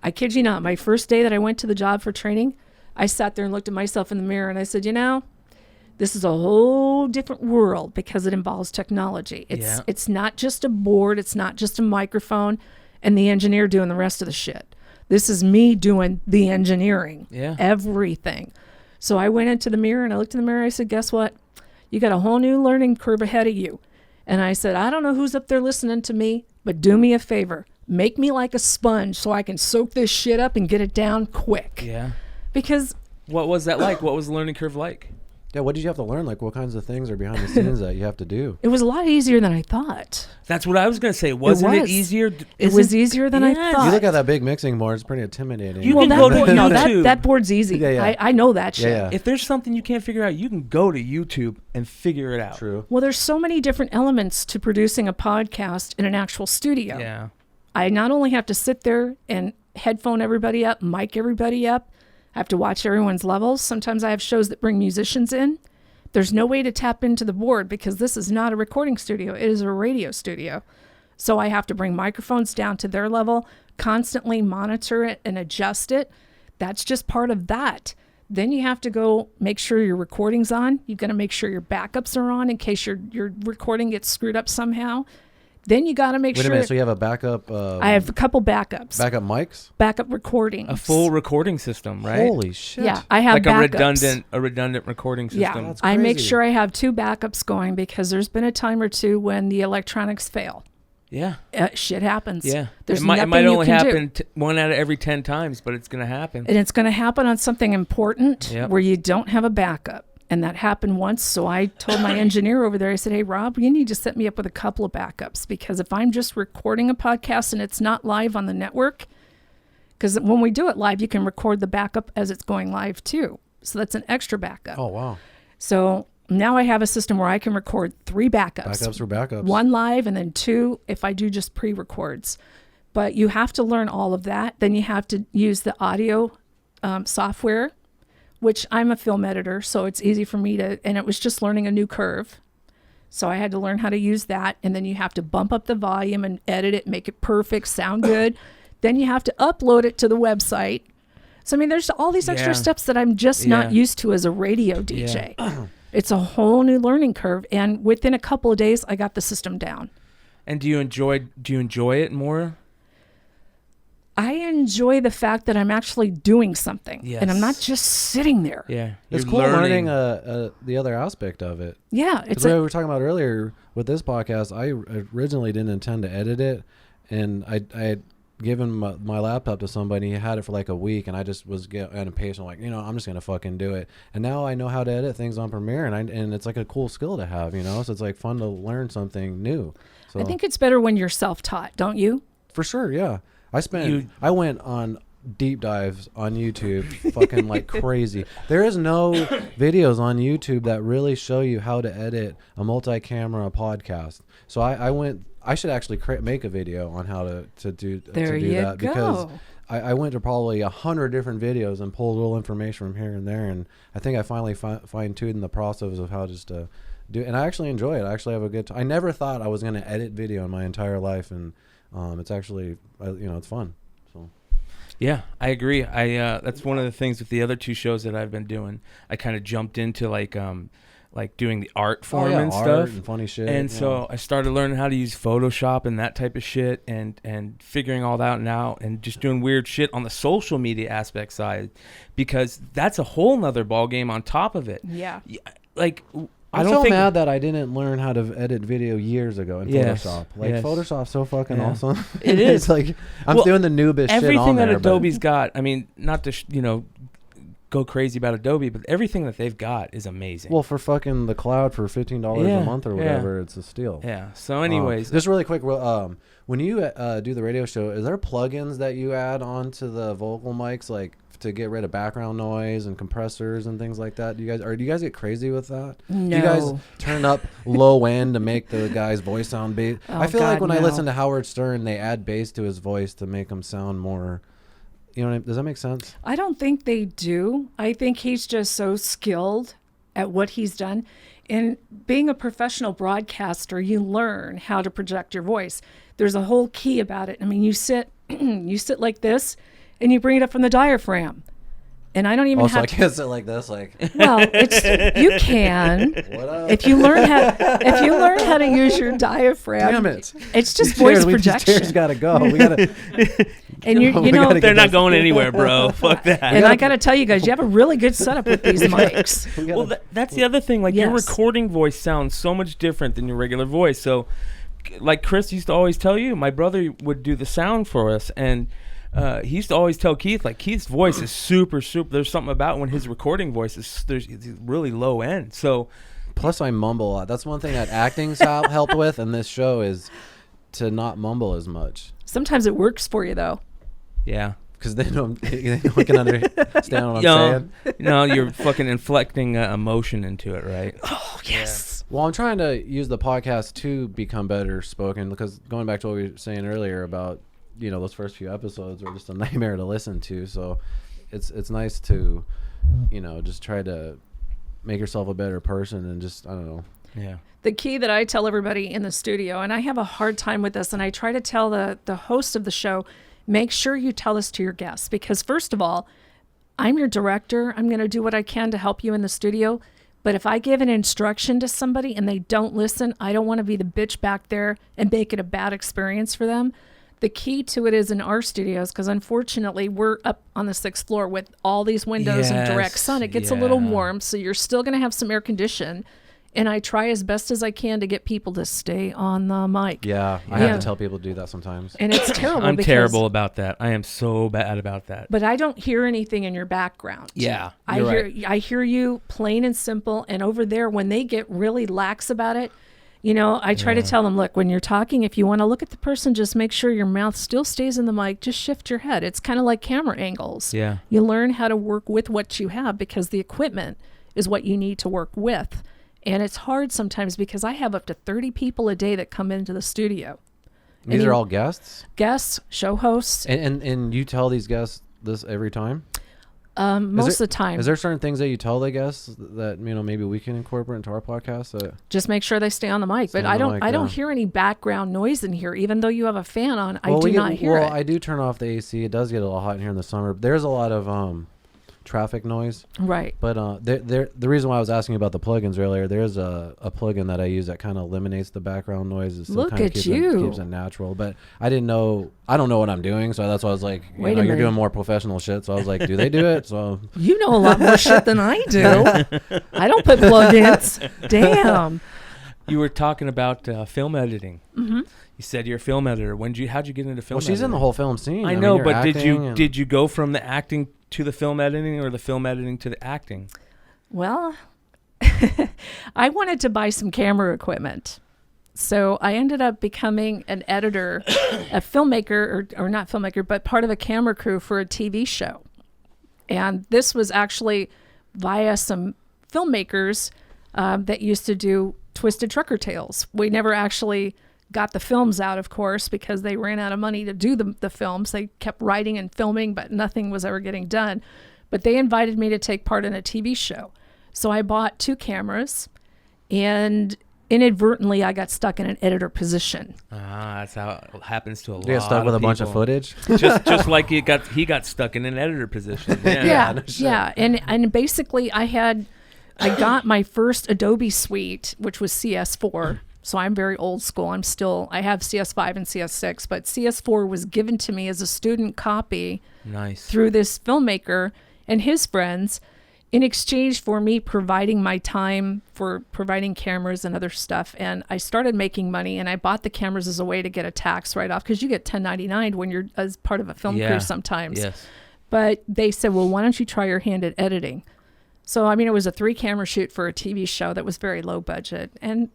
I kid you not. My first day that I went to the job for training, I sat there and looked at myself in the mirror, and I said, this is a whole different world because it involves technology. It's not just a board. It's not just a microphone and the engineer doing the rest of the shit. This is me doing the engineering, everything. So I went into the mirror and I looked in the mirror. I said, guess what? You got a whole new learning curve ahead of you. And I said, I don't know who's up there listening to me, but do me a favor. Make me like a sponge so I can soak this shit up and get it down quick.
Yeah.
Because...
What was that like? What was the learning curve like?
Yeah, what did you have to learn? Like, what kinds of things are behind the scenes that you have to do?
It was a lot easier than I thought.
That's what I was going to say. Wasn't it easier?
It was easier than I thought.
You look at that big mixing board, it's pretty intimidating.
You can go to YouTube.
That board's easy.
Yeah.
I know that shit.
Yeah.
If there's something you can't figure out, you can go to YouTube and figure it out.
True.
Well, there's so many different elements to producing a podcast in an actual studio.
Yeah.
I not only have to sit there and headphone everybody up, mic everybody up, I have to watch everyone's levels. Sometimes I have shows that bring musicians in. There's no way to tap into the board because this is not a recording studio. It is a radio studio. So I have to bring microphones down to their level, constantly monitor it and adjust it. That's just part of that. Then you have to go make sure your recording's on. You've got to make sure your backups are on in case your recording gets screwed up somehow. Then you got to make
Wait
sure.
a minute, so you have a backup?
I have a couple backups.
Backup mics?
Backup recordings.
A full recording system, right?
Holy shit.
Yeah, I have
like
backups.
a redundant recording system.
Yeah,
That's
I make
crazy.
sure I have 2 backups going because there's been a time or two when the electronics fail.
Yeah.
Shit happens.
Yeah.
There's
it might
nothing
only
you can
happen
do.
1 out of every 10 times, but it's going to happen.
And it's going to happen on something important
Yep.
where you don't have a backup. And that happened once. So I told my engineer over there, I said, hey, Rob, you need to set me up with a couple of backups because if I'm just recording a podcast and it's not live on the network, because when we do it live, you can record the backup as it's going live too. So that's an extra backup.
Oh, wow.
So now I have a system where I can record 3 backups.
Backups for backups.
1 live and then 2 if I do just pre-records. But you have to learn all of that. Then you have to use the audio software, which I'm a film editor, so it's easy for me to, and it was just learning a new curve. So I had to learn how to use that. And then you have to bump up the volume and edit it, make it perfect, sound good. Then you have to upload it to the website. So, I mean, there's all these extra steps that I'm just not used to as a radio DJ.
Yeah.
It's a whole new learning curve. And within a couple of days, I got the system down.
And do you enjoy it more?
I enjoy the fact that I'm actually doing something.
Yes.
And I'm not just sitting there.
Yeah.
It's
You're
cool learning
learning.
the other aspect of it.
Yeah.
It's what we were talking about earlier with this podcast. I originally didn't intend to edit it, and I had given my laptop to somebody. He had it for like a week, and I just was getting impatient, like, I'm just gonna fucking do it. And now I know how to edit things on Premiere, and it's like a cool skill to have, So it's like fun to learn something new. So
I think it's better when you're self-taught, don't you?
for sure, yeah. I went on deep dives on YouTube fucking like crazy. There is no videos on YouTube that really show you how to edit a multi-camera podcast. So I should actually make a video on how to do that because I went to probably 100 different videos and pulled little information from here and there, and I think I finally fine-tuned the process of how just to do, and I actually enjoy it. I actually have a good time. I never thought I was going to edit video in my entire life, and it's actually it's fun. So
Yeah, I agree. That's one of the things with the other 2 shows that I've been doing. I kind of jumped into like doing the art form and
art
stuff
and funny shit.
and so I started learning how to use Photoshop and that type of shit, and figuring all that out, and just doing weird shit on the social media aspect side, because that's a whole nother ball game on top of it.
Yeah.
Like,
I'm so mad that I didn't learn how to edit video years ago in
Yes,
Photoshop. Like,
yes.
Photoshop's so fucking awesome.
It is.
It's like I'm doing the noobest shit on
everything
there.
that Adobe's got. I mean, not to go crazy about Adobe, but everything that they've got is amazing.
Well, for fucking the cloud for $15 a month or whatever, it's a steal.
Yeah. So, anyways,
just really quick, when you do the radio show, is there plugins that you add onto the vocal mics, like to get rid of background noise and compressors and things like that? Do you guys get crazy with that?
No.
Do you guys turn up low end to make the guy's voice sound bass?
Oh,
I feel like when I
no.
listen to Howard Stern, they add bass to his voice to make him sound more. Does that make sense?
I don't think they do. I think he's just so skilled at what he's done. And being a professional broadcaster, you learn how to project your voice. There's a whole key about it. I mean, you sit like this, and you bring it up from the diaphragm. And I don't even
Also,
have
I can't sit like this. Like,
well, you can
what up?
if you learn how to use your diaphragm.
Damn it!
It's just voice
These
projection.
chairs gotta go. We gotta.
And you
we
know
gotta
they're
get
not
this-
going anywhere, bro. Fuck that.
and I got to tell you guys, you have a really good setup with these mics.
we gotta-
Well, that's the other thing. Like, your
Yes.
recording voice sounds so much different than your regular voice. So, like Chris used to always tell you, my brother would do the sound for us, and he used to always tell Keith, like, Keith's voice is super. There's something about when his recording voice is it's really low end. So,
Plus, I mumble a lot. That's one thing that acting's helped with, and this show is to not mumble as much.
Sometimes it works for you, though.
yeah.
Because they can understand what I'm saying.
No, you're fucking inflecting emotion into it, right?
Oh, yes.
Well, I'm trying to use the podcast to become better spoken, because going back to what we were saying earlier about, those first few episodes were just a nightmare to listen to. So it's nice to, just try to make yourself a better person and just, I don't know.
Yeah.
The key that I tell everybody in the studio, and I have a hard time with this, and I try to tell the host of the show, make sure you tell this to your guests, because first of all, I'm your director. I'm going to do what I can to help you in the studio, But if I give an instruction to somebody and they don't listen, I don't want to be the bitch back there and make it a bad experience for them. The key to it is in our studios, because unfortunately we're up on the 6th floor with all these windows and direct sun. It gets a little warm, so you're still going to have some air condition. And I try as best as I can to get people to stay on the mic.
Yeah, I have to tell people to do that sometimes.
And it's terrible.
I'm terrible about that. I am so bad about that.
But I don't hear anything in your background.
Yeah,
I hear you plain and simple. And over there, when they get really lax about it, you know, I try to tell them, look, when you're talking, if you want to look at the person, just make sure your mouth still stays in the mic. Just shift your head. It's kind of like camera angles.
Yeah.
You learn how to work with what you have because the equipment is what you need to work with. And it's hard sometimes because I have up to 30 people a day that come into the studio.
These are all guests?
Guests, show hosts.
And you tell these guests this every time?
Most of the time.
Is there certain things that you tell the guests that, you know, maybe we can incorporate into our podcast?
Just make sure they stay on the mic. But I don't hear any background noise in here. Even though you have a fan on, I do not hear it.
Well, I do turn off the AC. It does get a little hot in here in the summer. There's a lot of traffic noise.
Right.
But the reason why I was asking about the plugins earlier, there's a plugin that I use that kind of eliminates the background noises.
Look at you.
Keeps it natural. But I don't know what I'm doing, so that's why I was like, you're doing more professional shit. So I was like, do they do it? So
you know a lot more shit than I do. I don't put plugins. Damn.
You were talking about film editing.
Mm-hmm.
You said you're a film editor. How'd you get into film?
Well, she's in the whole film scene.
I know, but did you go from the acting to the film editing or the film editing to the acting?
Well, I wanted to buy some camera equipment. So I ended up becoming an editor, a filmmaker, or not filmmaker, but part of a camera crew for a TV show. And this was actually via some filmmakers that used to do Twisted Trucker Tales. We never actually got the films out, of course, because they ran out of money to do the films. They kept writing and filming, but nothing was ever getting done. But they invited me to take part in a TV show. So I bought 2 cameras, and inadvertently I got stuck in an editor position.
That's how it happens to a lot of
people. You got stuck with a bunch of footage?
just like he got stuck in an editor position.
Yeah. And basically I got my first Adobe suite, which was CS4. So I'm very old school. I have CS5 and CS6, but CS4 was given to me as a student copy through this filmmaker and his friends in exchange for me providing my time for providing cameras and other stuff. And I started making money, and I bought the cameras as a way to get a tax write-off because you get 1099 when you're as part of a film crew sometimes.
Yes.
But they said, well, why don't you try your hand at editing? So, I mean, it was a 3-camera shoot for a TV show that was very low budget. And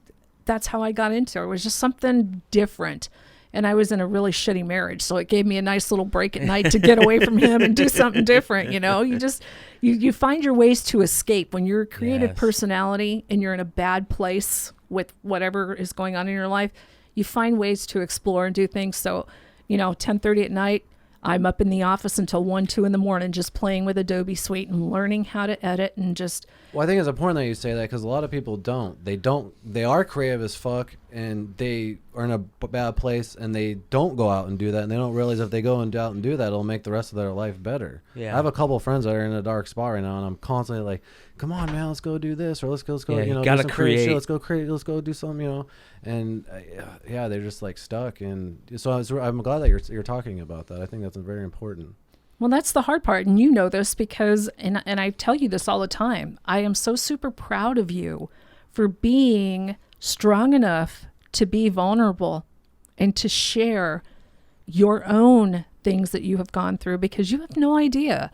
that's how I got into it. It was just something different. And I was in a really shitty marriage. So it gave me a nice little break at night to get away from him and do something different. You know, you find your ways to escape when you're a creative personality and you're in a bad place with whatever is going on in your life. You find ways to explore and do things. So, 10:30 at night, I'm up in the office until 1, 2 in the morning, just playing with Adobe Suite and learning how to edit and just.
Well, I think it's important that you say that because a lot of people don't. They are creative as fuck and they are in a bad place and they don't go out and do that. And they don't realize if they go out and do that, it'll make the rest of their life better. Yeah. I have a couple of friends that are in a dark spot right now and I'm constantly like, come on, man, let's go do this or let's go,
you gotta
do some
create.
Let's go do something, And they're just like stuck. And so I'm glad that you're talking about that. I think that's very important.
Well, that's the hard part. And you know this because, and I tell you this all the time, I am so super proud of you for being strong enough to be vulnerable and to share your own things that you have gone through because you have no idea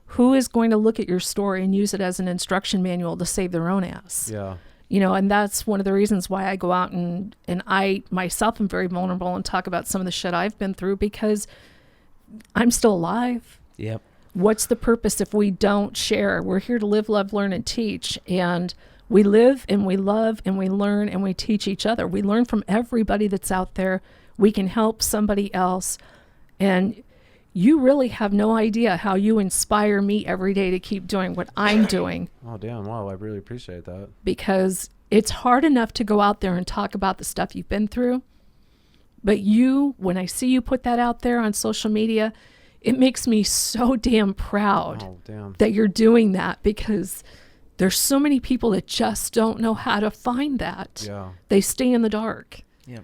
who is going to look at your story and use it as an instruction manual to save their own ass.
Yeah.
And that's one of the reasons why I go out and I myself am very vulnerable and talk about some of the shit I've been through because I'm still alive.
Yep.
What's the purpose if we don't share? We're here to live, love, learn, and teach. And we live and we love and we learn and we teach each other. We learn from everybody that's out there. We can help somebody else. And you really have no idea how you inspire me every day to keep doing what I'm doing.
Oh, damn. Wow. I really appreciate that.
Because it's hard enough to go out there and talk about the stuff you've been through. But when I see you put that out there on social media, it makes me so damn proud that you're doing that because There's so many people that just don't know how to find that.
Yeah.
They stay in the dark.
Yeah.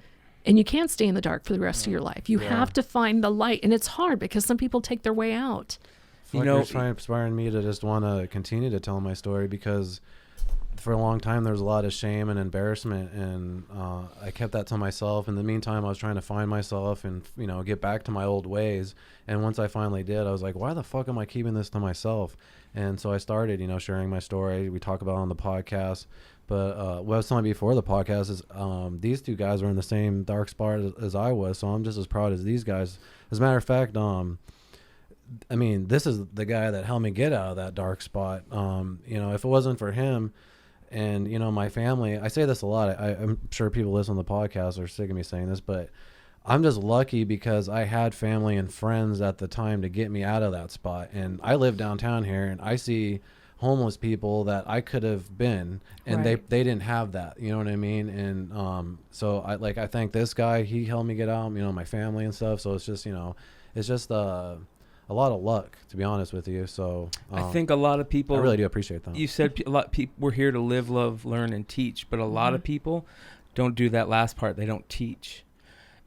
And you can't stay in the dark for the rest of your life. You have to find the light. And it's hard because some people take their way out.
You know, you're inspiring me to just want to continue to tell my story, because for a long time there was a lot of shame and embarrassment, and I kept that to myself. In the meantime, I was trying to find myself and, you know, get back to my old ways. And once I finally did, I was like, why the fuck am I keeping this to myself? And so I started, you know, sharing my story. We talk about it on the podcast. But what I was telling you before the podcast is these two guys were in the same dark spot as I was, so I'm just as proud as these guys. As a matter of fact, I mean, this is the guy that helped me get out of that dark spot. You know, if it wasn't for him and, you know, my family, I say this a lot. I'm sure people listen to the podcast are sick of me saying this, but I'm just lucky because I had family and friends at the time to get me out of that spot. And I live downtown here, and I see homeless people that I could have been, and they didn't have that, you know what I mean? And so I thank this guy. He helped me get out, you know, my family and stuff. So it's just, you know, it's just a lot of luck, to be honest with you. So
I think a lot of people,
I really do appreciate that.
You said a lot of people, we're here to live, love, learn, and teach, but a lot of people don't do that last part. They don't teach.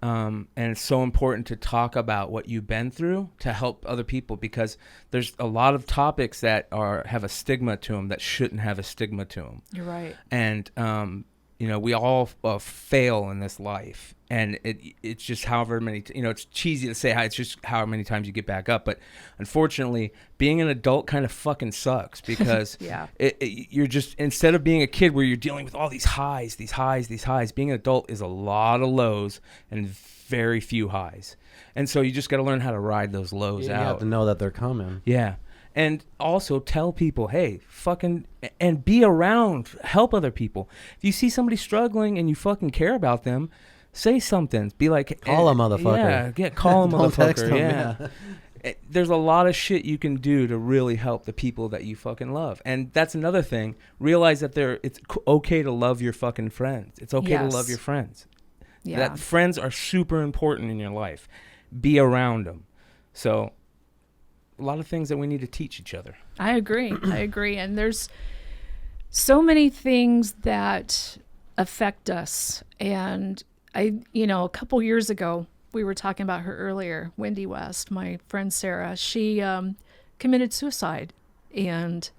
And it's so important to talk about what you've been through to help other people, because there's a lot of topics that have a stigma to them that shouldn't have a stigma to them.
You're right.
And, you know, we all fail in this life, and it's just however many, you know, it's cheesy to say how it's just however many times you get back up. But unfortunately, being an adult kind of fucking sucks, because you're just, instead of being a kid where you're dealing with all these highs, being an adult is a lot of lows and very few highs. And so you just got to learn how to ride those lows out.
You have to know that they're coming.
Yeah. And also tell people, hey, fucking, and be around, help other people. If you see somebody struggling and you fucking care about them, say something. Be like,
call a motherfucker.
Yeah, call a motherfucker.
Text them,
yeah. There's a lot of shit you can do to really help the people that you fucking love. And that's another thing. Realize that it's okay to love your fucking friends. It's okay to love your friends. Yeah. That friends are super important in your life. Be around them. So a lot of things that we need to teach each other.
I agree. And there's so many things that affect us. And a couple years ago, we were talking about her earlier, Wendy West, my friend Sarah, she committed suicide, and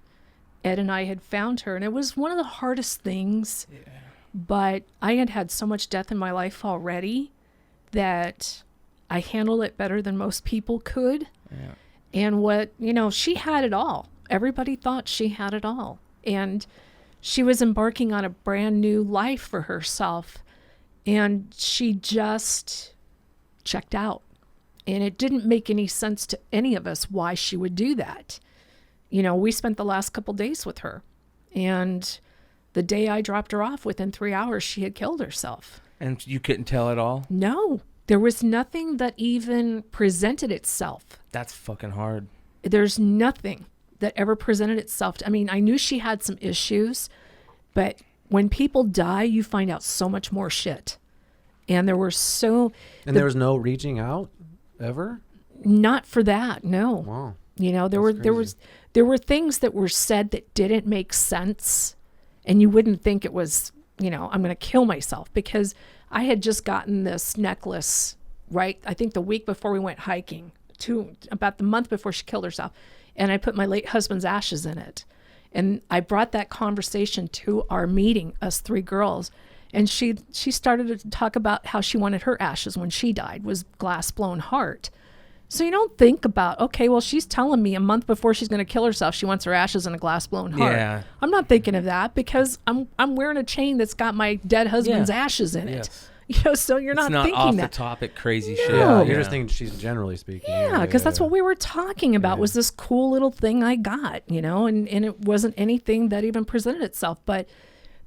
Ed and I had found her, and it was one of the hardest things, but I had so much death in my life already that I handled it better than most people could. Yeah. And she had it all. Everybody thought she had it all. And she was embarking on a brand new life for herself. And she just checked out. And it didn't make any sense to any of us why she would do that. You know, we spent the last couple days with her. And the day I dropped her off, within 3 hours, she had killed herself.
And you couldn't tell at all?
No. There was nothing that even presented itself.
That's fucking hard.
There's nothing that ever presented itself. I mean, I knew she had some issues, but when people die, you find out so much more shit. And there were
And there was no reaching out ever?
Not for that, no.
Wow.
You know, there were things that were said that didn't make sense, and you wouldn't think it was, I'm going to kill myself, because I had just gotten this necklace, right? I think the week before we went hiking, about the month before she killed herself. And I put my late husband's ashes in it. And I brought that conversation to our meeting, us three girls. And she started to talk about how she wanted her ashes when she died, was glass blown heart. So you don't think about, okay, well, she's telling me a month before she's going to kill herself, she wants her ashes in a glass blown heart. Yeah. I'm not thinking of that, because I'm wearing a chain that's got my dead husband's ashes in it. So you're not thinking
off
that.
The topic crazy shit.
Yeah, you're just thinking she's generally speaking.
Yeah, because that's what we were talking about, was this cool little thing I got, and it wasn't anything that even presented itself. But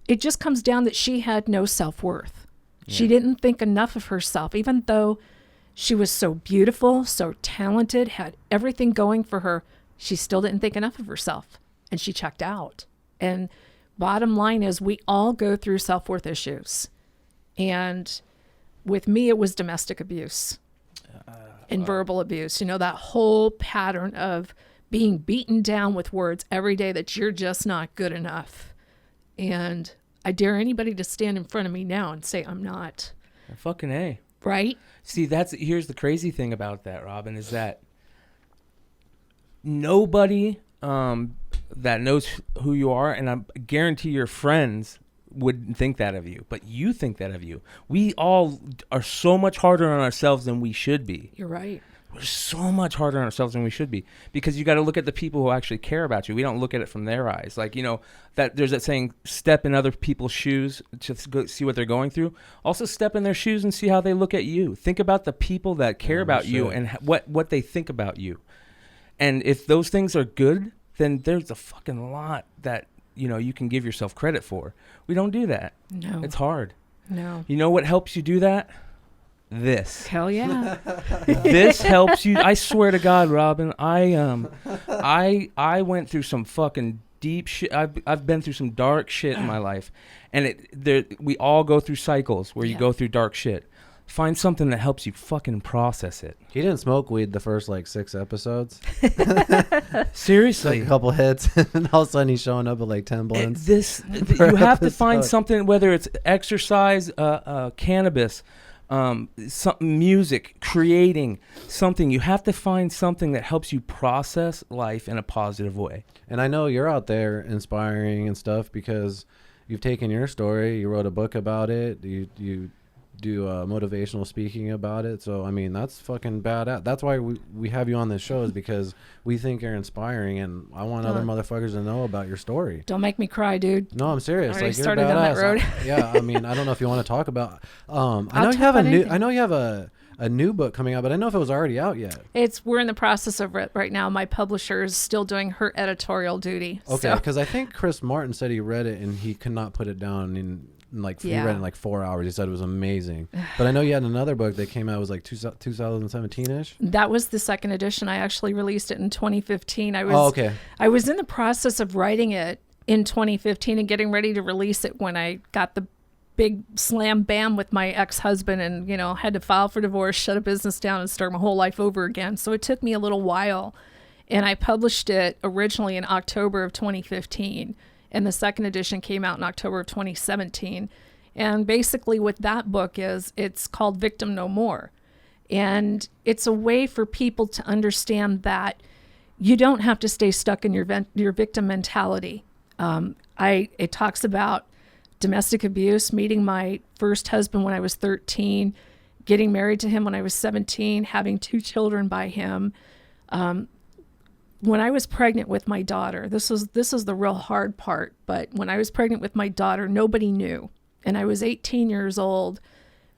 it just comes down that she had no self-worth. Yeah. She didn't think enough of herself, even though she was so beautiful, so talented, had everything going for her. She still didn't think enough of herself, and she checked out. And bottom line is, we all go through self-worth issues. And with me, it was domestic abuse and verbal abuse. That whole pattern of being beaten down with words every day that you're just not good enough. And I dare anybody to stand in front of me now and say I'm not.
Fucking A.
Right?
See, here's the crazy thing about that, Robin, is that nobody that knows who you are, and I guarantee your friends wouldn't think that of you, but you think that of you. We all are so much harder on ourselves than we should be.
You're right.
We're so much harder on ourselves than we should be, because you got to look at the people who actually care about you. We don't look at it from their eyes. Like, that there's that saying, step in other people's shoes to go see what they're going through. Also step in their shoes and see how they look at you. Think about the people that care about you and what they think about you. And if those things are good, then there's a fucking lot that, you can give yourself credit for. We don't do that.
No.
It's hard.
No.
You know what helps you do that? This.
Hell yeah.
This helps you. I swear to God, Robin, I went through some fucking deep shit. I've been through some dark shit in my life. And we all go through cycles where you go through dark shit. Find something that helps you fucking process it.
He didn't smoke weed the first 6 episodes.
Seriously.
A couple hits, and all of a sudden he's showing up with 10 blunts.
You have to find something, whether it's exercise, cannabis, something, music, creating something. You have to find something that helps you process life in a positive way.
And I know you're out there inspiring and stuff because you've taken your story, you wrote a book about it, you do motivational speaking about it. So, that's fucking badass. That's why we have you on this show, is because we think you're inspiring, and I want other motherfuckers to know about your story.
Don't make me cry, dude.
No, I'm serious.
I already
you're
started
badass.
on that road.
I don't know if you want to talk about. I know you have a new book coming out, but I don't know if it was already out yet.
We're in the process of it right now. My publisher is still doing her editorial duty.
Okay, because I think Chris Martin said he read it and he could not put it down he read it in 4 hours. He said it was amazing. But I know you had another book that came out, it was 2017-ish.
That was the second edition. I actually released it in 2015. I was in the process of writing it in 2015 and getting ready to release it when I got the big slam bam with my ex-husband, and had to file for divorce, shut a business down, and start my whole life over again. So it took me a little while, and I published it originally in October of 2015. And the second edition came out in October of 2017. And basically what that book it's called Victim No More. And it's a way for people to understand that you don't have to stay stuck in your victim mentality. It talks about domestic abuse, meeting my first husband when I was 13, getting married to him when I was 17, having 2 children by him. When I was pregnant with my daughter, this is the real hard part, but when I was pregnant with my daughter, nobody knew. And I was 18 years old,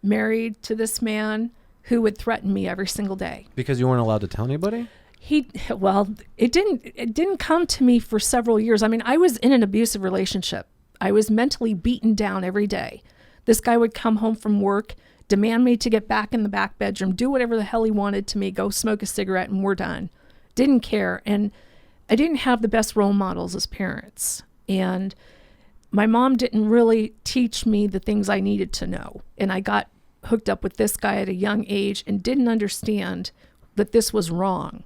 married to this man who would threaten me every single day.
Because you weren't allowed to tell anybody?
It didn't come to me for several years. I was in an abusive relationship. I was mentally beaten down every day. This guy would come home from work, demand me to get back in the back bedroom, do whatever the hell he wanted to me, go smoke a cigarette, and we're done. Didn't care. And I didn't have the best role models as parents. And my mom didn't really teach me the things I needed to know. And I got hooked up with this guy at a young age and didn't understand that this was wrong.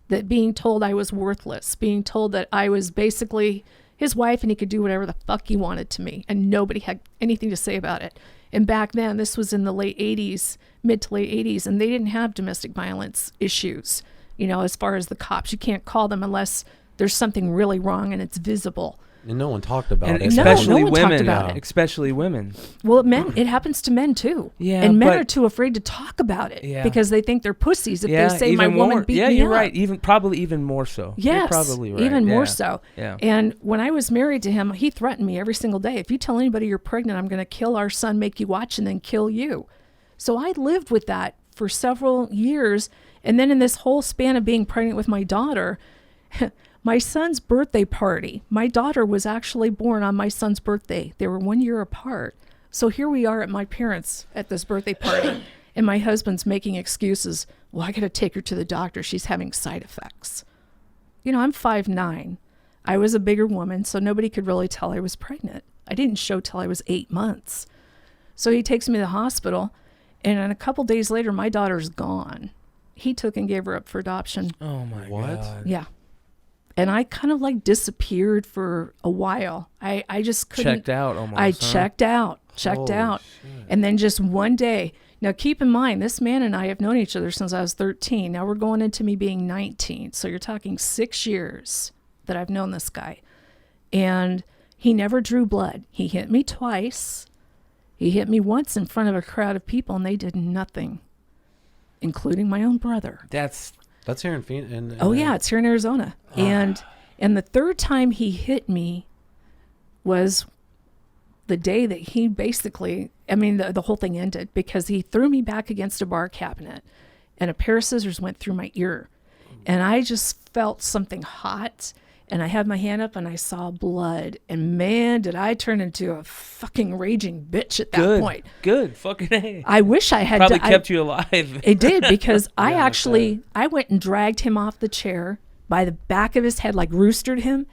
That being told I was worthless, being told that I was basically his wife and he could do whatever the fuck he wanted to me, and nobody had anything to say about it. And back then, this was in the late 80s, mid to late 80s, and they didn't have domestic violence issues. As far as the cops, you can't call them unless there's something really wrong and it's visible.
And no one talked about it.
Especially
no one
women.
Talked about it.
Especially women.
Well, it happens to men too.
Yeah,
and men are too afraid to talk about it because they think they're pussies if they say my woman beat me up.
Yeah, you're right. Probably even more so.
Yes,
you're probably right.
Even more so.
Yeah.
And when I was married to him, he threatened me every single day. If you tell anybody you're pregnant, I'm going to kill our son, make you watch, and then kill you. So I lived with that for several years. And then in this whole span of being pregnant with my daughter, my son's birthday party, my daughter was actually born on my son's birthday. They were 1 year apart. So here we are at my parents' at this birthday party, and my husband's making excuses. Well, I got to take her to the doctor. She's having side effects. I'm 5'9". I was a bigger woman, so nobody could really tell I was pregnant. I didn't show till I was 8 months. So he takes me to the hospital, and then a couple days later, my daughter's gone. He took and gave her up for adoption.
Oh, my
What?
God.
Yeah. And I kind of like disappeared for a while. I just couldn't.
Checked out almost.
I checked out.
Holy shit.
And then just one day. Now, keep in mind, this man and I have known each other since I was 13. Now we're going into me being 19. So you're talking 6 years that I've known this guy. And he never drew blood. He hit me twice. He hit me once in front of a crowd of people, and they did nothing, including my own brother.
That's here in Phoenix.
Oh, yeah, it's here in Arizona. And the third time he hit me was the day that he basically, I mean, the whole thing ended because he threw me back against a bar cabinet and a pair of scissors went through my ear. And I just felt something hot. And I had my hand up and I saw blood. And man, did I turn into a fucking raging bitch at that point.
Good. Fucking A.
I wish I had
Probably kept you alive.
It did, because I went and dragged him off the chair by the back of his head, like roostered him,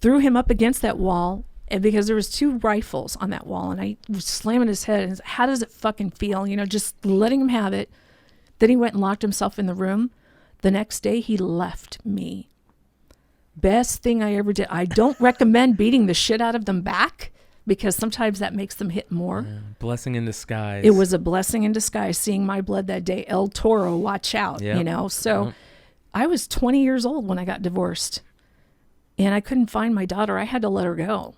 threw him up against that wall. And because there was 2 rifles on that wall, and I was slamming his head. And how does it fucking feel? You know, just letting him have it. Then he went and locked himself in the room. The next day, he left me. Best thing I ever did. I don't recommend beating the shit out of them back, because sometimes that makes them hit more.
Yeah, blessing in disguise.
It was a blessing in disguise seeing my blood that day. El Toro, watch out,
Yep.
you know. So I was 20 years old when I got divorced, and I couldn't find my daughter. I had to let her go.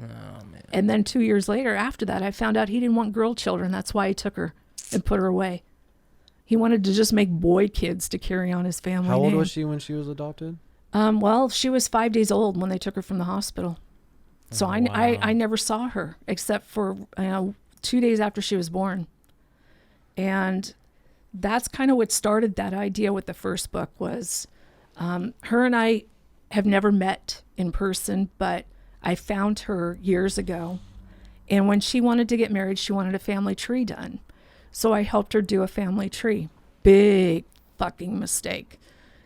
Oh, man.
And then 2 years later, after that, I found out he didn't want girl children. That's why he took her and put her away. He wanted to just make boy kids to carry on his family
How old
name.
was she when she was adopted?
Well, she was 5 days old when they took her from the hospital. So
Oh,
I never saw her except for 2 days after she was born. And that's kind of what started that idea with the first book was her and I have never met in person, but I found her years ago. And when she wanted to get married, she wanted a family tree done. So I helped her do a family tree. Big fucking mistake,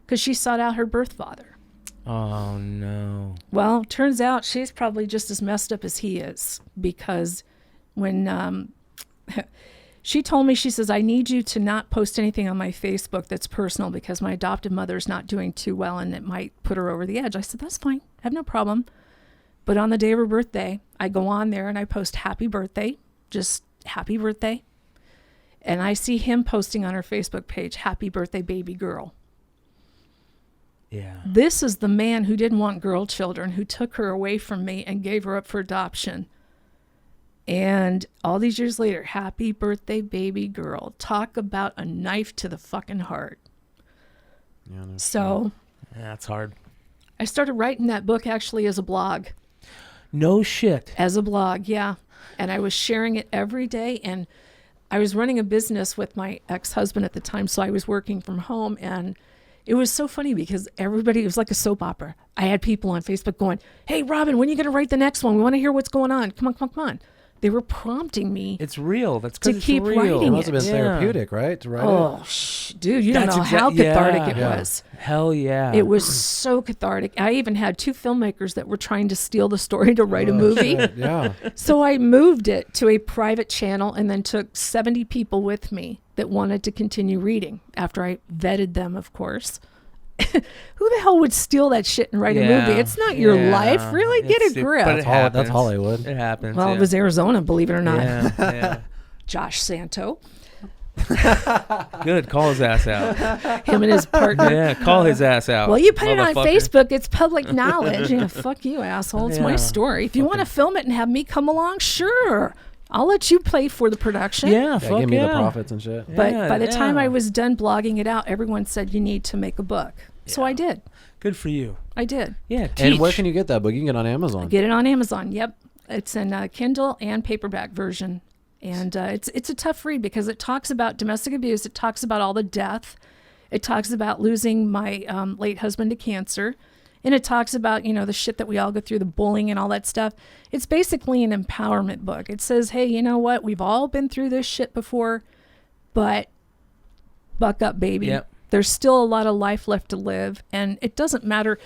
because she sought out her birth father.
Oh, no.
Well, turns out she's probably just as messed up as he is, because when she told me, she says, I need you to not post anything on my Facebook that's personal because my adopted mother's not doing too well and it might put her over the edge. I said, that's fine. I have no problem. But on the day of her birthday, I go on there and I post happy birthday, just happy birthday. And I see him posting on her Facebook page, happy birthday, baby girl.
Yeah.
This is the man who didn't want girl children, who took her away from me and gave her up for adoption. And all these years later, happy birthday, baby girl. Talk about a knife to the fucking heart.
Yeah, no
So
Yeah, that's hard.
I started writing that book actually as a blog.
No shit.
As a blog, yeah. And I was sharing it every day. And I was running a business with my ex-husband at the time, so I was working from home. And it was so funny because everybody, it was like a soap opera. I had people on Facebook going, hey, Robin, when are you going to write the next one? We want to hear what's going on. Come on, come on, come on. They were prompting me.
It's real. That's
to
because
keep
it's real.
writing
It must have been
Yeah.
therapeutic, right? To write it.
Oh, dude, you don't
That's
know how cathartic it
Yeah.
was.
Hell yeah.
It was so cathartic. I even had 2 filmmakers that were trying to steal the story to write a movie.
Shit, yeah.
So I moved it to a private channel and then took 70 people with me that wanted to continue reading after I vetted them, of course. Who the hell would steal that shit and write a movie? It's not your life. Really, get a grip.
But
That's Hollywood.
It happens.
Well, it was Arizona, believe it or not.
Yeah.
Josh Santo,
Good. Call his ass out.
him and his partner.
Yeah, call his ass out.
Well, you put it on
motherfucker.
Facebook. It's public knowledge. Fuck you, asshole. It's my
Yeah.
story. If you want to film it and have me come along, sure. I'll let you pay for the production.
Yeah,
Yeah,
fuck
give me
yeah.
the profits and shit.
But
Yeah,
by the time
yeah.
I was done blogging it out, everyone said you need to make a book. So I did.
Good for you.
I did.
Yeah, teach.
And where can you get that book? You can get it on Amazon.
Get it on Amazon. Yep. It's in Kindle and paperback version. And it's a tough read because it talks about domestic abuse. It talks about all the death. It talks about losing my late husband to cancer. And it talks about, the shit that we all go through, the bullying and all that stuff. It's basically an empowerment book. It says, hey, you know what? We've all been through this shit before, but buck up, baby.
Yep.
There's still a lot of life left to live. And it doesn't matter.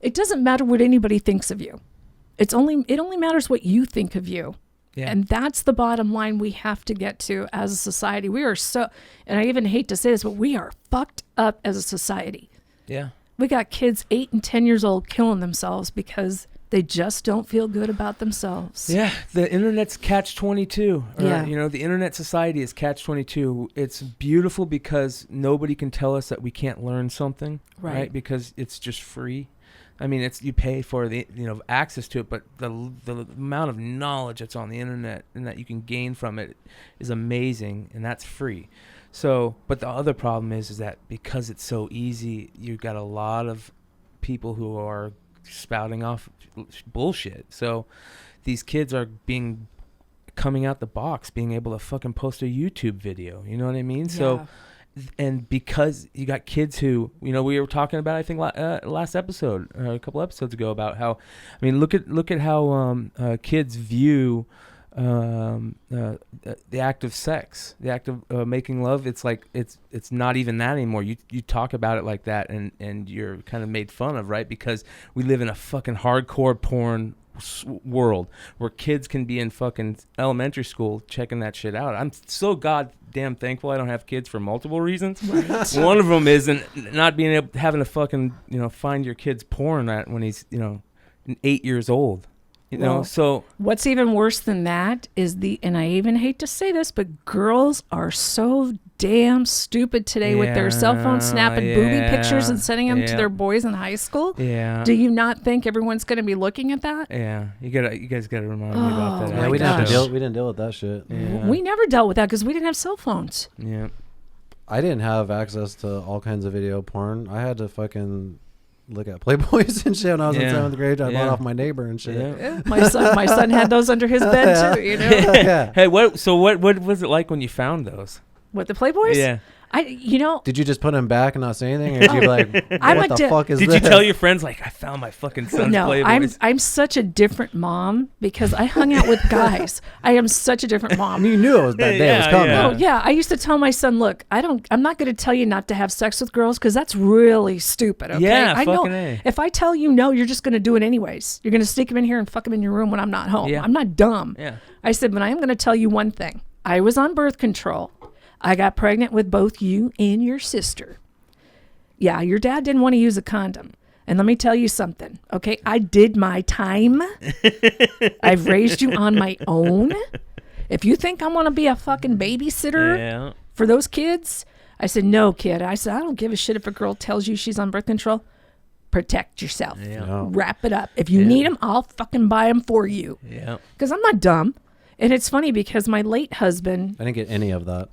It doesn't matter what anybody thinks of you. It only matters what you think of you.
Yeah.
And that's the bottom line we have to get to as a society. We are so, and I even hate to say this, but we are fucked up as a society.
Yeah.
we got kids 8 and 10 years old killing themselves because they just don't feel good about themselves.
Yeah, the internet's catch-22.
Yeah.
You know, the internet society is catch-22. It's beautiful because nobody can tell us that we can't learn something, right? Because it's just free. I mean, it's you pay for the access to it, but the amount of knowledge that's on the internet and that you can gain from it is amazing, and that's free. So, but the other problem is that because it's so easy, you've got a lot of people who are spouting off bullshit. So these kids are coming out the box, being able to fucking post a YouTube video. You know what I mean? Yeah. So, and because you got kids who, we were talking about, I think last episode, a couple episodes ago, about how, I mean, look at how kids view the act of sex, the act of making love. It's like it's not even that anymore. You talk about it like that, and you're kind of made fun of, right? Because we live in a fucking hardcore porn world where kids can be in fucking elementary school checking that shit out. I'm so goddamn thankful I don't have kids for multiple reasons. Right. One of them is not being able, having to fucking find your kid's porn at when he's 8 years old. So
what's even worse than that is and I even hate to say this, but girls are so damn stupid today with their cell phone snapping booby pictures and sending them to their boys in high school. Yeah. Do you not think everyone's going to be looking at that?
Yeah. You guys got to remind me about that.
Yeah, we didn't deal with that shit.
Yeah. We never dealt with that because we didn't have cell phones.
Yeah.
I didn't have access to all kinds of video porn. I had to fucking look at Playboys and shit when I was in 7th grade. I bought off my neighbor and shit.
Yeah. My son had those under his bed too.
Yeah. Hey, what was it like when you found those?
What, the Playboys?
Yeah.
Did you just put them back and not say anything, or did you be like, what the fuck is this?
Did you tell your friends, like, I found my fucking son's Playboys?
I'm such a different mom because I hung out with guys. I am such a different mom.
You knew it was that day was coming.
Oh yeah, I used to tell my son, look, I'm not going to tell you not to have sex with girls because that's really stupid. Okay?
Yeah,
I know.
A.
If I tell you no, you're just going to do it anyways. You're going to sneak them in here and fuck them in your room when I'm not home. Yeah. I'm not dumb.
Yeah.
I said, but I am going to tell you one thing. I was on birth control. I got pregnant with both you and your sister. Yeah, your dad didn't want to use a condom. And let me tell you something, okay? I did my time. I've raised you on my own. If you think I want to be a fucking babysitter for those kids, I said, no, kid. I said, I don't give a shit if a girl tells you she's on birth control. Protect yourself. Yeah. No. Wrap it up. If you need them, I'll fucking buy them for you.
Yeah.
Because I'm not dumb. And it's funny because my late husband...
I didn't get any of that.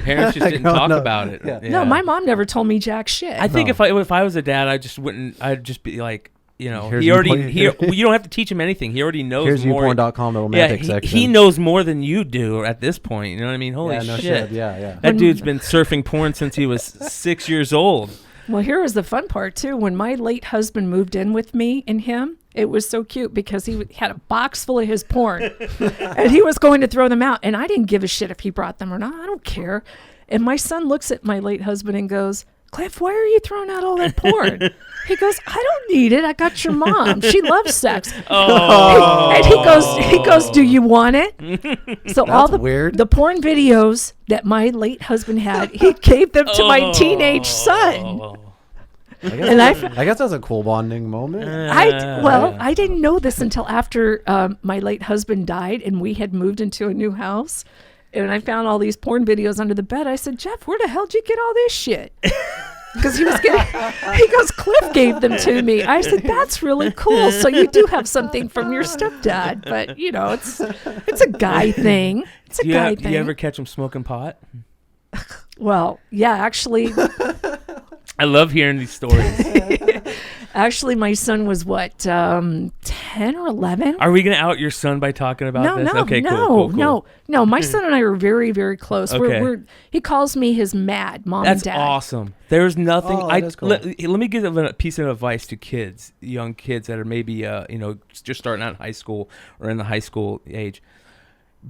Parents just didn't talk about it.
Yeah.
No, my mom never told me jack shit.
I think if I was a dad, I'd just be like, you don't have to teach him anything. He already knows
here's
more.
Here's romantic section.
He knows more than you do at this point. You know what I mean? Holy shit.
Yeah.
That dude's been surfing porn since he was 6 years old.
Well, here was the fun part too. When my late husband moved in with me and him, it was so cute because he had a box full of his porn and he was going to throw them out. And I didn't give a shit if he brought them or not. I don't care. And my son looks at my late husband and goes, Cliff, why are you throwing out all that porn? He goes, I don't need it. I got your mom. She loves sex.
Oh.
And he goes, do you want it? So all the porn videos that my late husband had, he gave them to my teenage son.
I guess that's a cool bonding moment.
I didn't know this until after my late husband died and we had moved into a new house. And I found all these porn videos under the bed. I said, Jeff, where the hell did you get all this shit? Because he goes, Cliff gave them to me. I said, that's really cool. So you do have something from your stepdad. But, it's a guy thing. It's a guy thing.
Do you ever catch him smoking pot?
Well, yeah, actually.
I love hearing these stories.
Actually, my son was 10 or 11.
Are we going to out your son by talking about this? Okay, cool.
No. My son and I are very, very close.
Okay.
He calls me his mad mom
That's
and dad.
That's awesome. There's nothing.
Cool.
Let me give a piece of advice to kids, young kids that are maybe just starting out in high school or in the high school age.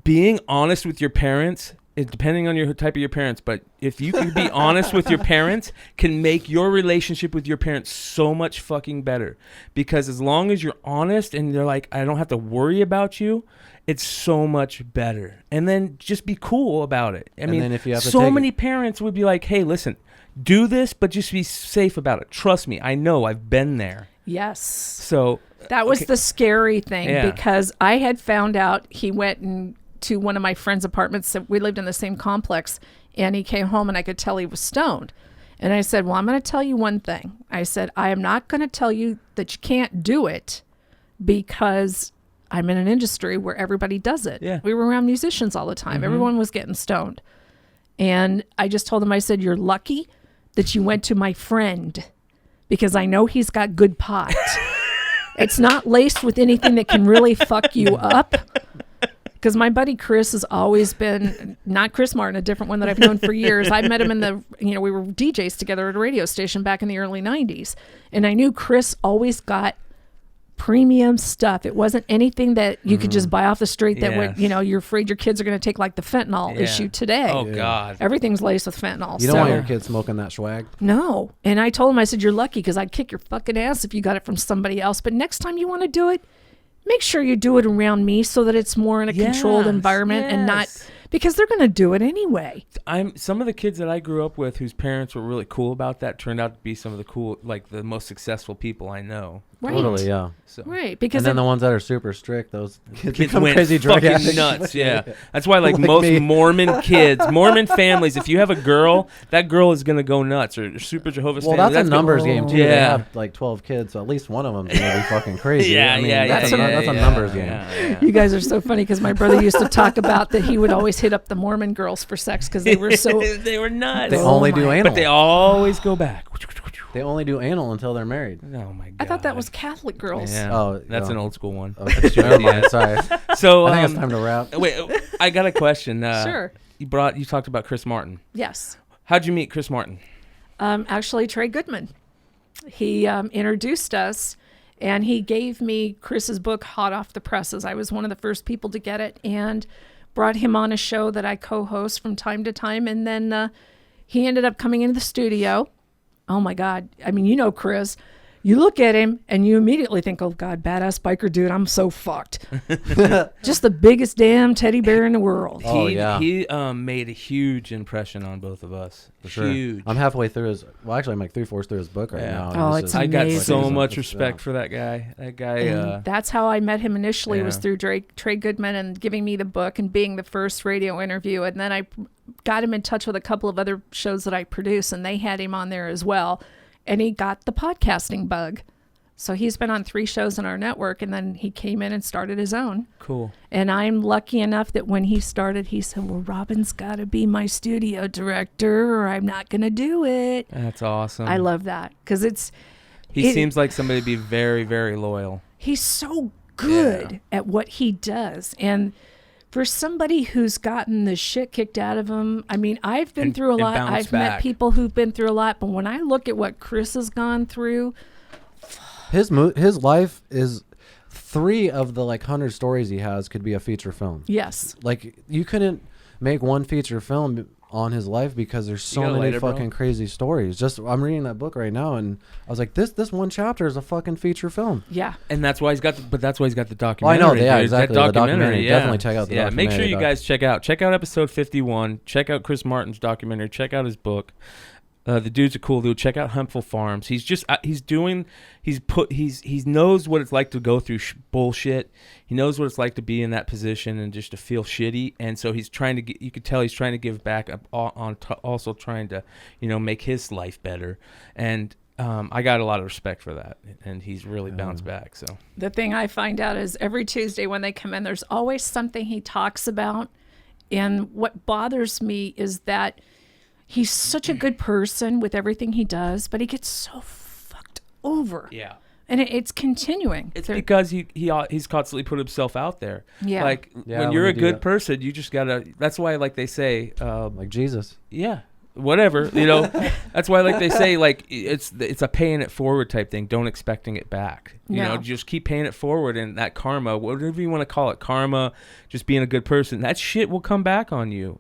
Being honest with your parents depending on your type of your parents, but if you can be honest with your parents, can make your relationship with your parents so much fucking better. Because as long as you're honest and they're like, I don't have to worry about you, it's so much better. And then just be cool about it. I mean,
then if you have to
so many parents would be like, hey, listen, do this, but just be safe about it. Trust me, I know, I've been there.
Yes.
So
that was the scary thing,
Yeah.
because I had found out he went to one of my friend's apartments. We lived in the same complex, and he came home and I could tell he was stoned. And I said, well, I'm going to tell you one thing. I said, I am not going to tell you that you can't do it, because I'm in an industry where everybody does it.
Yeah.
We were around musicians all the time.
Mm-hmm.
Everyone was getting stoned. And I just told him, I said, you're lucky that you went to my friend, because I know he's got good pot. It's not laced with anything that can really fuck you up. Because my buddy Chris has always been, not Chris Martin, a different one that I've known for years. I met him we were DJs together at a radio station back in the early 90s. And I knew Chris always got premium stuff. It wasn't anything that you could just buy off the street that would, you're afraid your kids are going to take, like the fentanyl issue today.
Oh, God.
Everything's laced with fentanyl.
You don't want your kids smoking that swag?
No. And I told him, I said, you're lucky, because I'd kick your fucking ass if you got it from somebody else. But next time you want to do it, make sure you do it around me so that it's more in a controlled environment and not, because they're going to do it anyway.
Some of the kids that I grew up with whose parents were really cool about that turned out to be some of the cool, like the most successful people I know.
Right.
Totally, yeah.
So.
Right. Because
and then the ones that are super strict, those kids become
went
crazy drug
fucking
addicts.
nuts. Yeah, that's why like most
me.
Mormon kids, Mormon families, if you have a girl, that girl is gonna go nuts. Or super Jehovah's.
Well,
family,
that's a numbers game too.
Yeah,
They have like 12 kids, so at least one of them is gonna be fucking crazy.
Yeah,
I mean,
yeah,
that's a numbers game.
You guys are so funny, because my brother used to talk about that he would always hit up the Mormon girls for sex because they were so
they were nuts.
They only do anal,
but they always go back.
They only do anal until they're married.
Oh my God!
I thought that was Catholic girls.
Yeah.
Oh,
that's an old school one.
Oh, never mind. Sorry.
So
I think it's time to wrap.
Wait, I got a question.
Sure.
You talked about Chris Martin.
Yes.
How'd you meet Chris Martin?
Actually, Trey Goodman. He introduced us, and he gave me Chris's book, Hot Off the Presses. I was one of the first people to get it, and brought him on a show that I co-host from time to time. And then he ended up coming into the studio. Oh my God. I mean, Chris, you look at him and you immediately think, oh God, badass biker dude, I'm so fucked. Just the biggest damn teddy bear in the world.
Oh,
He made a huge impression on both of us.
For sure.
Huge.
I'm halfway through I'm like 3/4 through his book right now.
Oh,
and
it's
I got
amazing.
so much respect for that guy. That guy.
And that's how I met him initially, was through Trey Goodman and giving me the book and being the first radio interview. And then I got him in touch with a couple of other shows that I produce, and they had him on there as well. And he got the podcasting bug. So he's been on 3 shows in our network, and then he came in and started his own.
Cool.
And I'm lucky enough that when he started, he said, well, Robin's got to be my studio director or I'm not going to do it.
That's awesome.
I love that, because
he seems like somebody to be very, very loyal.
He's so good at what he does. And for somebody who's gotten the shit kicked out of him, I mean, I've been through a lot. I've met people who've been through a lot. But when I look at what Chris has gone through,
his life is 3 of the 100 stories he has could be a feature film.
Yes.
Like, you couldn't make one feature film on his life because there's so many fucking crazy stories. I'm reading that book right now, and I was like, this one chapter is a fucking feature film.
Yeah.
And that's why he's got the documentary.
Well, I know, yeah,
dude.
exactly.
That
The documentary. Definitely check out the documentary.
Make sure you guys check out episode 51. Check out Chris Martin's documentary. Check out his book. The dude's a cool dude. Check out Hempful Farms. He's just he knows what it's like to go through bullshit. He knows what it's like to be in that position and just to feel shitty. And so he's trying to you could tell he's trying to give back also trying to make his life better. And I got a lot of respect for that, and he's really bounced back. So
the thing I find out is every Tuesday when they come in, there's always something he talks about. And what bothers me is that he's such a good person with everything he does, but he gets so fucked over.
Yeah.
And it's continuing.
It's because he's constantly put himself out there.
Yeah.
When you're a good person, you just gotta. That's why, like they say,
like Jesus.
Yeah. whatever, you know. That's why, like they say, like it's a paying it forward type thing. Don't expecting it back. You know, just keep paying it forward, and that karma, whatever you want to call it, karma, just being a good person, that shit will come back on you.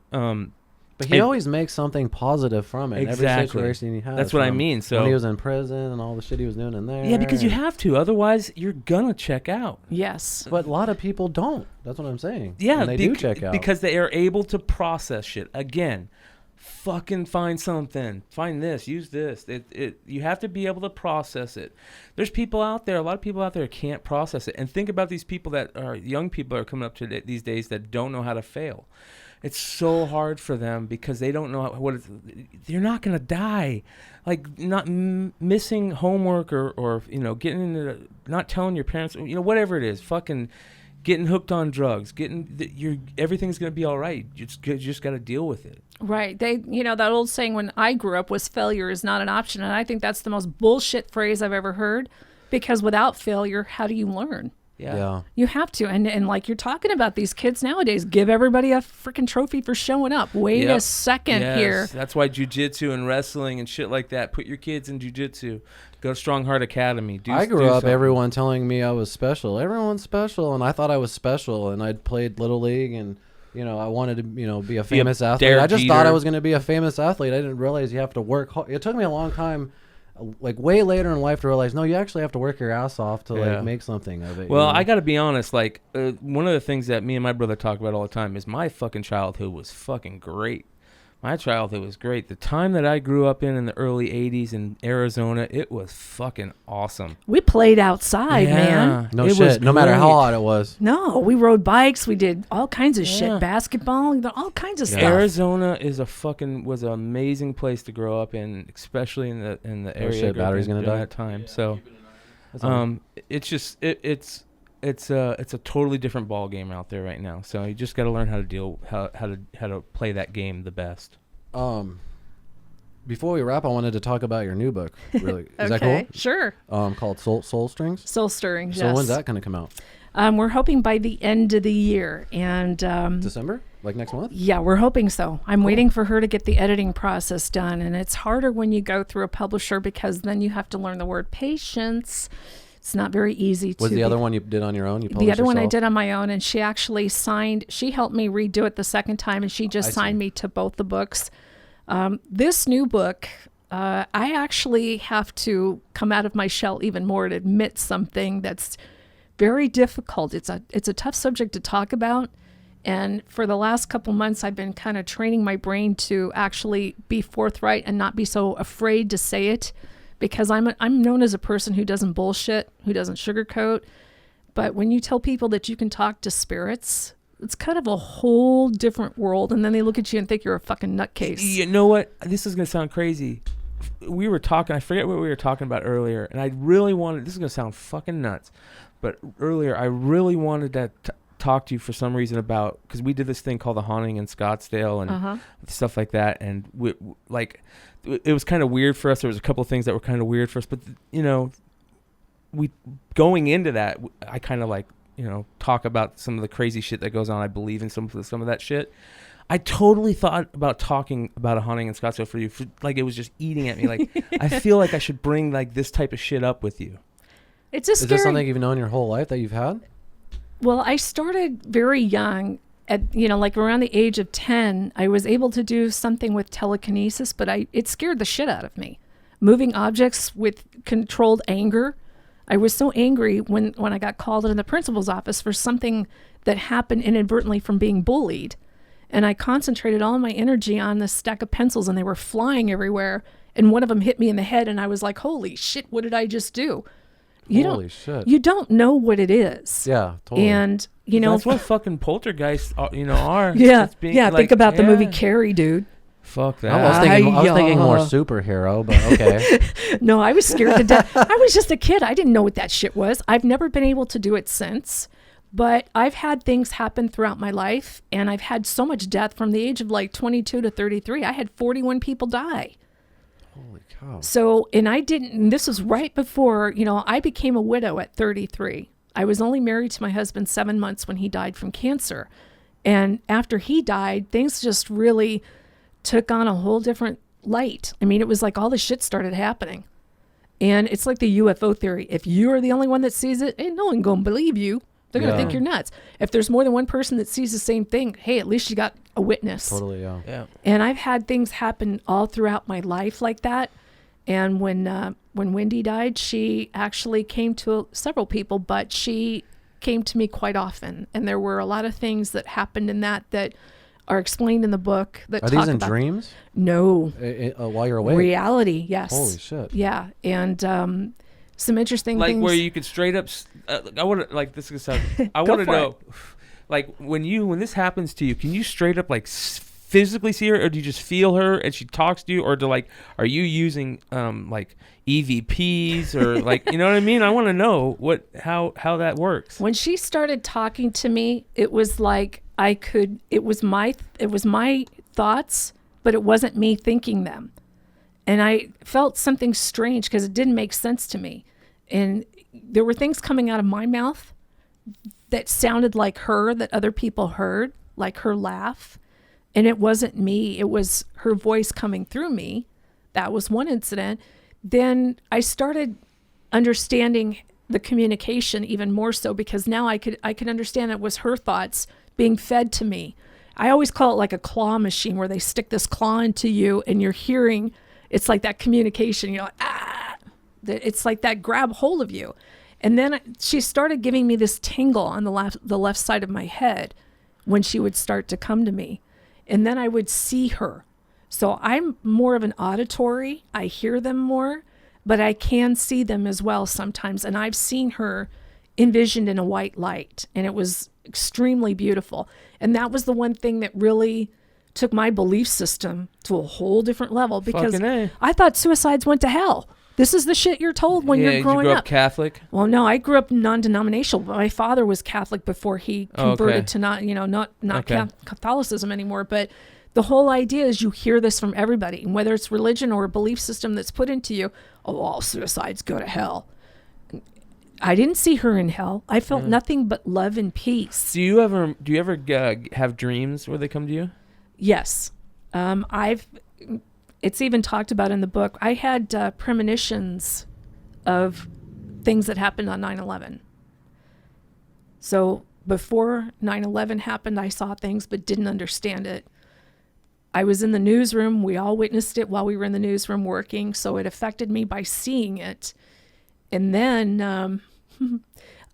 But he always makes something positive from it.
Exactly.
Every situation he has.
That's what I mean. So
when he was in prison and all the shit he was doing in there.
Yeah, because you have to. Otherwise, you're gonna check out.
Yes.
But a lot of people don't. That's what I'm saying.
Yeah,
and they do check out
because they are able to process shit. Again, fucking find something. Find this. Use this. You have to be able to process it. There's people out there. A lot of people out there can't process it. And think about these people that are young people are coming up to these days that don't know how to fail. It's so hard for them because they don't know they're not going to die. Like not missing homework or you know, getting into, not telling your parents, you know, whatever it is, fucking getting hooked on drugs, everything's going to be all right. You just got to deal with it.
Right. You know, that old saying when I grew up was failure is not an option. And I think that's the most bullshit phrase I've ever heard, because without failure, how do you learn?
Yeah.
You have to. And like you're talking about these kids nowadays, give everybody a freaking trophy for showing up. Wait a second here.
That's why jiu-jitsu and wrestling and shit like that. Put your kids in jiu-jitsu. Go to Strong Heart Academy.
I grew up everyone telling me I was special. Everyone's special, and I thought I was special, and I'd played Little League, and you know, I wanted to, you know, be a famous athlete. I just thought I was going to be a famous athlete. I didn't realize you have to work hard. It took me a long time, like way later in life, to realize, no, you actually have to work your ass off to like make something of it.
Well,
you know?
I got to be honest. Like one of the things that me and my brother talk about all the time is my fucking childhood was fucking great. My childhood was great. The time that I grew up in the early 80s in Arizona, it was fucking awesome.
We played outside, man.
No shit. No matter how hot it was.
No, we rode bikes. We did all kinds of shit. Basketball, all kinds of stuff.
Arizona was an amazing place to grow up in, especially in the area.
Shit, battery's gonna die
at that time. So, it's just it's a totally different ball game out there right now. So you just got to learn how to play that game the best.
Before we wrap, I wanted to talk about your new book. Really, is that
Okay,
cool?
sure.
Called Soul Strings.
Soul Stirring.
So
yes.
when's that going to come out?
We're hoping by the end of the year, and
December, like next month.
Yeah, we're hoping so. I'm waiting for her to get the editing process done, and it's harder when you go through a publisher because then you have to learn the word patience. It's not very easy to.
Was the other one you did on your own? You published
the other
yourself?
one I did on my own, and she actually signed. She helped me redo it the second time, and she just signed me to both the books. This new book, I actually have to come out of my shell even more to admit something that's very difficult. It's a tough subject to talk about, and for the last couple months, I've been kind of training my brain to actually be forthright and not be so afraid to say it. Because I'm known as a person who doesn't bullshit, who doesn't sugarcoat. But when you tell people that you can talk to spirits, it's kind of a whole different world. And then they look at you and think you're a fucking nutcase.
You know what? This is going to sound crazy. We were talking, I forget what we were talking about earlier. And I really wanted, this is going to sound fucking nuts. But earlier, I really wanted to talk to you for some reason about, because we did this thing called The Haunting in Scottsdale and stuff like that. And it was kind of weird for us. There was a couple of things that were kind of weird for us, but you know, going into that, I kind of like, you know, talk about some of the crazy shit that goes on. I believe in some of that shit. I totally thought about talking about A Haunting in Scottsdale for you. Like it was just eating at me. Like I feel like I should bring like this type of shit up with you.
It's just
Is this something you've known your whole life that you've had?
Well, I started very young. At, you know, like around the age of 10, I was able to do something with telekinesis, but it scared the shit out of me. Moving objects with controlled anger. I was so angry when I got called into the principal's office for something that happened inadvertently from being bullied. And I concentrated all my energy on this stack of pencils, and they were flying everywhere. And one of them hit me in the head, and I was like, holy shit, what did I just do?
Holy shit.
You don't know what it is.
Yeah, totally.
And, you know.
That's what fucking poltergeists are, you know, are.
Yeah, think about the movie Carrie, dude.
Fuck that.
I was thinking more superhero, but okay.
No, I was scared to death. I was just a kid. I didn't know what that shit was. I've never been able to do it since. But I've had things happen throughout my life, and I've had so much death from the age of like 22 to 33. I had 41 people die.
Holy cow.
So, and this was right before, you know, I became a widow at 33. I was only married to my husband 7 months when he died from cancer. And after he died, things just really took on a whole different light. I mean, it was like all the shit started happening. And it's like the UFO theory. If you're the only one that sees it, ain't no one gonna believe you. They're going to think you're nuts. If there's more than one person that sees the same thing, hey, at least you got a witness.
Totally, yeah.
And I've had things happen all throughout my life like that. And when Wendy died, she actually came to several people, but she came to me quite often. And there were a lot of things that happened in that are explained in the book. That
are these in dreams?
No.
While you're awake?
Reality, yes.
Holy shit.
Yeah. And some interesting
like
things.
Where you could straight up I want to like this is sound, I want to know like when this happens to you, can you straight up like physically see her, or do you just feel her and she talks to you, or are you using like EVPs or like, you know what I mean? I want to know how that works.
When she started talking to me, it was like it was my thoughts, but it wasn't me thinking them. And I felt something strange because it didn't make sense to me. And there were things coming out of my mouth that sounded like her, that other people heard, like her laugh. And it wasn't me. It was her voice coming through me. That was one incident. Then I started understanding the communication even more so, because now I could understand it was her thoughts being fed to me. I always call it like a claw machine, where they stick this claw into you and you're hearing. It's like that communication. You're like, ah! It's like that grab hold of you. And then she started giving me this tingle on the left side of my head when she would start to come to me. And then I would see her. So I'm more of an auditory. I hear them more, but I can see them as well sometimes. And I've seen her envisioned in a white light, and it was extremely beautiful. And that was the one thing that really took my belief system to a whole different level, because I thought suicides went to hell. This is the shit you're told when you're growing up.
You grew up Catholic?
Well, no, I grew up non-denominational, but my father was Catholic before he converted to not Catholicism anymore. But the whole idea is you hear this from everybody, and whether it's religion or a belief system that's put into you, all suicides go to hell. I didn't see her in hell. I felt nothing but love and peace.
Do you ever have dreams where they come to you?
Yes. It's even talked about in the book. I had premonitions of things that happened on 9/11. So before 9/11 happened, I saw things but didn't understand it. I was in the newsroom. We all witnessed it while we were in the newsroom working, so it affected me by seeing it. And then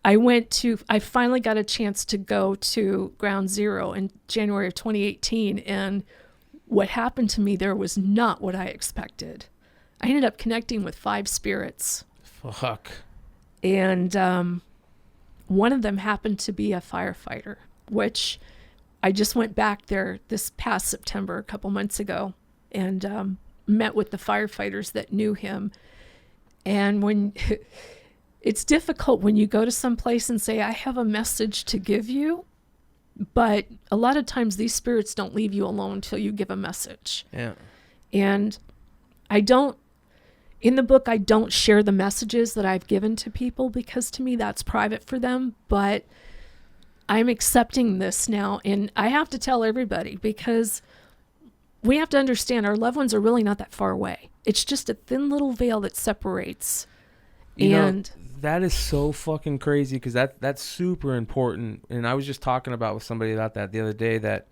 I finally got a chance to go to Ground Zero in January of 2018, and what happened to me there was not what I expected. I ended up connecting with 5 spirits.
Fuck.
And one of them happened to be a firefighter, which I just went back there this past September, a couple months ago, and met with the firefighters that knew him. And when it's difficult when you go to some place and say, I have a message to give you. But a lot of times these spirits don't leave you alone until you give a message.
Yeah.
And in the book, I don't share the messages that I've given to people, because to me that's private for them. But I'm accepting this now, and I have to tell everybody, because we have to understand our loved ones are really not that far away. It's just a thin little veil that separates.
That is so fucking crazy, because that's super important. And I was just talking with somebody about that the other day, that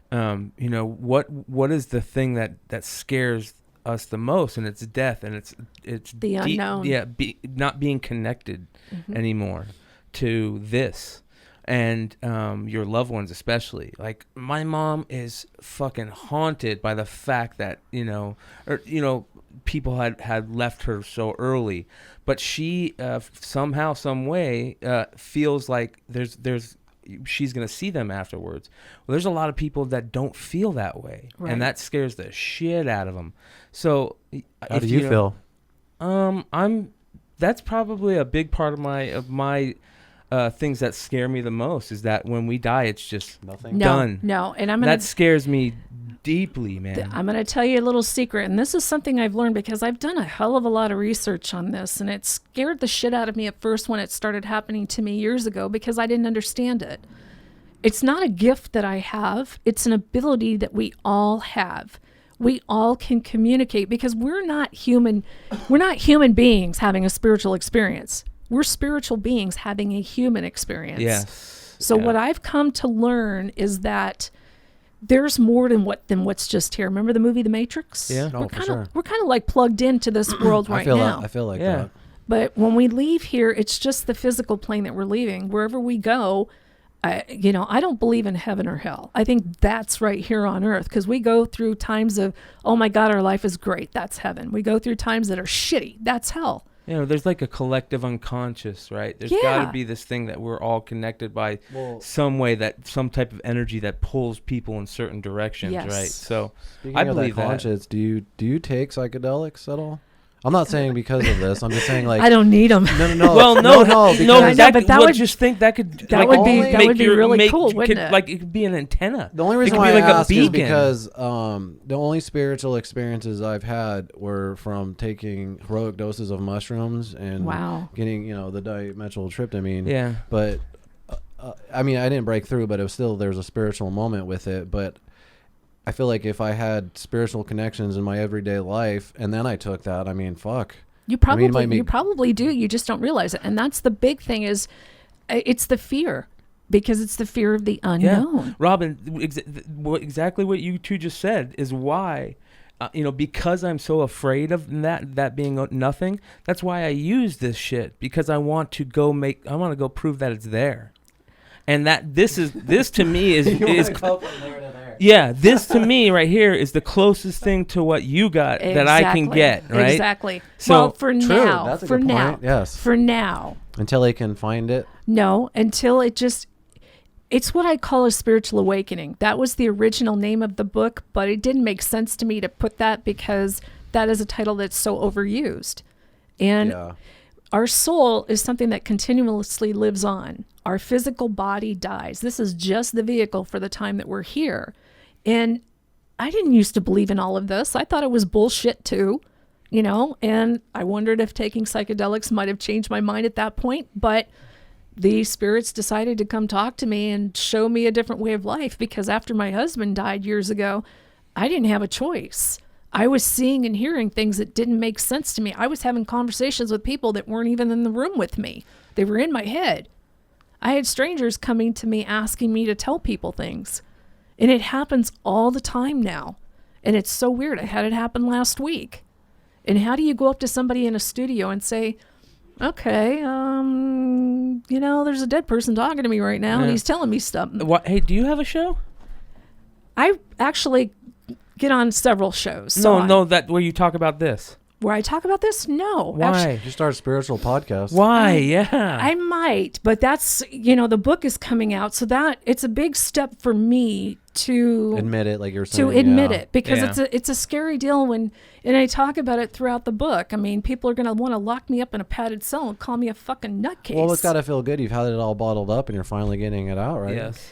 what is the thing that scares us the most, and it's death, and it's
the unknown.
Not being connected anymore to this, and your loved ones especially. Like my mom is fucking haunted by the fact that people had left her so early, but she somehow, some way feels like she's gonna see them afterwards. Well, there's a lot of people that don't feel that way, right. And that scares the shit out of them. So
how do you feel?
That's probably a big part of my things that scare me the most, is that when we die, it's just
nothing.
Done.
No, and
that scares me deeply, man.
I'm going to tell you a little secret, and this is something I've learned because I've done a hell of a lot of research on this, and it scared the shit out of me at first when it started happening to me years ago, because I didn't understand it. it's not a gift that I have. It's an ability that we all have. We all can communicate because we're not human beings having a spiritual experience. We're spiritual beings having a human experience.
Yes.
So what I've come to learn is that there's more than what's just here. Remember the movie The Matrix?
Yeah,
We're kind of like plugged into this world right now.
I feel like that.
But when we leave here, it's just the physical plane that we're leaving. Wherever we go, I don't believe in heaven or hell. I think that's right here on earth because we go through times of, oh my God, our life is great. That's heaven. We go through times that are shitty. That's hell.
There's like a collective unconscious, right? There's got to be this thing that we're all connected by some way, that some type of energy that pulls people in certain directions, right? So
speaking
I
of
believe
that conscious, do you take psychedelics at all? I'm not saying because of this. I'm just saying like
I don't need them.
No.
Well, no.
But that would
just think that could
be really cool, wouldn't it?
Like it could be an antenna.
The only reason why I ask is because the only spiritual experiences I've had were from taking heroic doses of mushrooms and getting the dimethyltryptamine.
Yeah.
But I mean, I didn't break through, but it was still there's a spiritual moment with it. But I feel like if I had spiritual connections in my everyday life and then I took that, I mean, fuck.
You probably do. You just don't realize it. And that's the big thing is it's the fear because it's the fear of the unknown.
Yeah. Robin, exactly what you two just said is why, because I'm so afraid of that being nothing, that's why I use this shit because I want to go prove that it's there. And that this to me is yeah, this to me right here is the closest thing to what you got that I can get, right?
Exactly.
So,
well, for now,
that's a good point. Yes.
For now.
Until they can find it?
No, until it's what I call a spiritual awakening. That was the original name of the book, but it didn't make sense to me to put that because that is a title that's so overused. And our soul is something that continuously lives on. Our physical body dies. This is just the vehicle for the time that we're here. And I didn't used to believe in all of this. I thought it was bullshit too, and I wondered if taking psychedelics might have changed my mind at that point. But the spirits decided to come talk to me and show me a different way of life because after my husband died years ago, I didn't have a choice. I was seeing and hearing things that didn't make sense to me. I was having conversations with people that weren't even in the room with me. They were in my head. I had strangers coming to me asking me to tell people things. And it happens all the time now. And it's so weird. I had it happen last week. And how do you go up to somebody in a studio and say, okay, there's a dead person talking to me right now and he's telling me stuff.
Hey, do you have a show?
I actually get on several shows.
That where you talk about this.
Where I talk about this? No.
Why?
Actually,
You start a spiritual podcast.
Why? Yeah.
I might, but that's, the book is coming out. So that it's a big step for me to
admit it, like you're saying.
To admit it, because it's a scary deal and I talk about it throughout the book. I mean, people are going to want to lock me up in a padded cell and call me a fucking nutcase.
Well, it's got to feel good. You've had it all bottled up and you're finally getting it out, right?
Yes.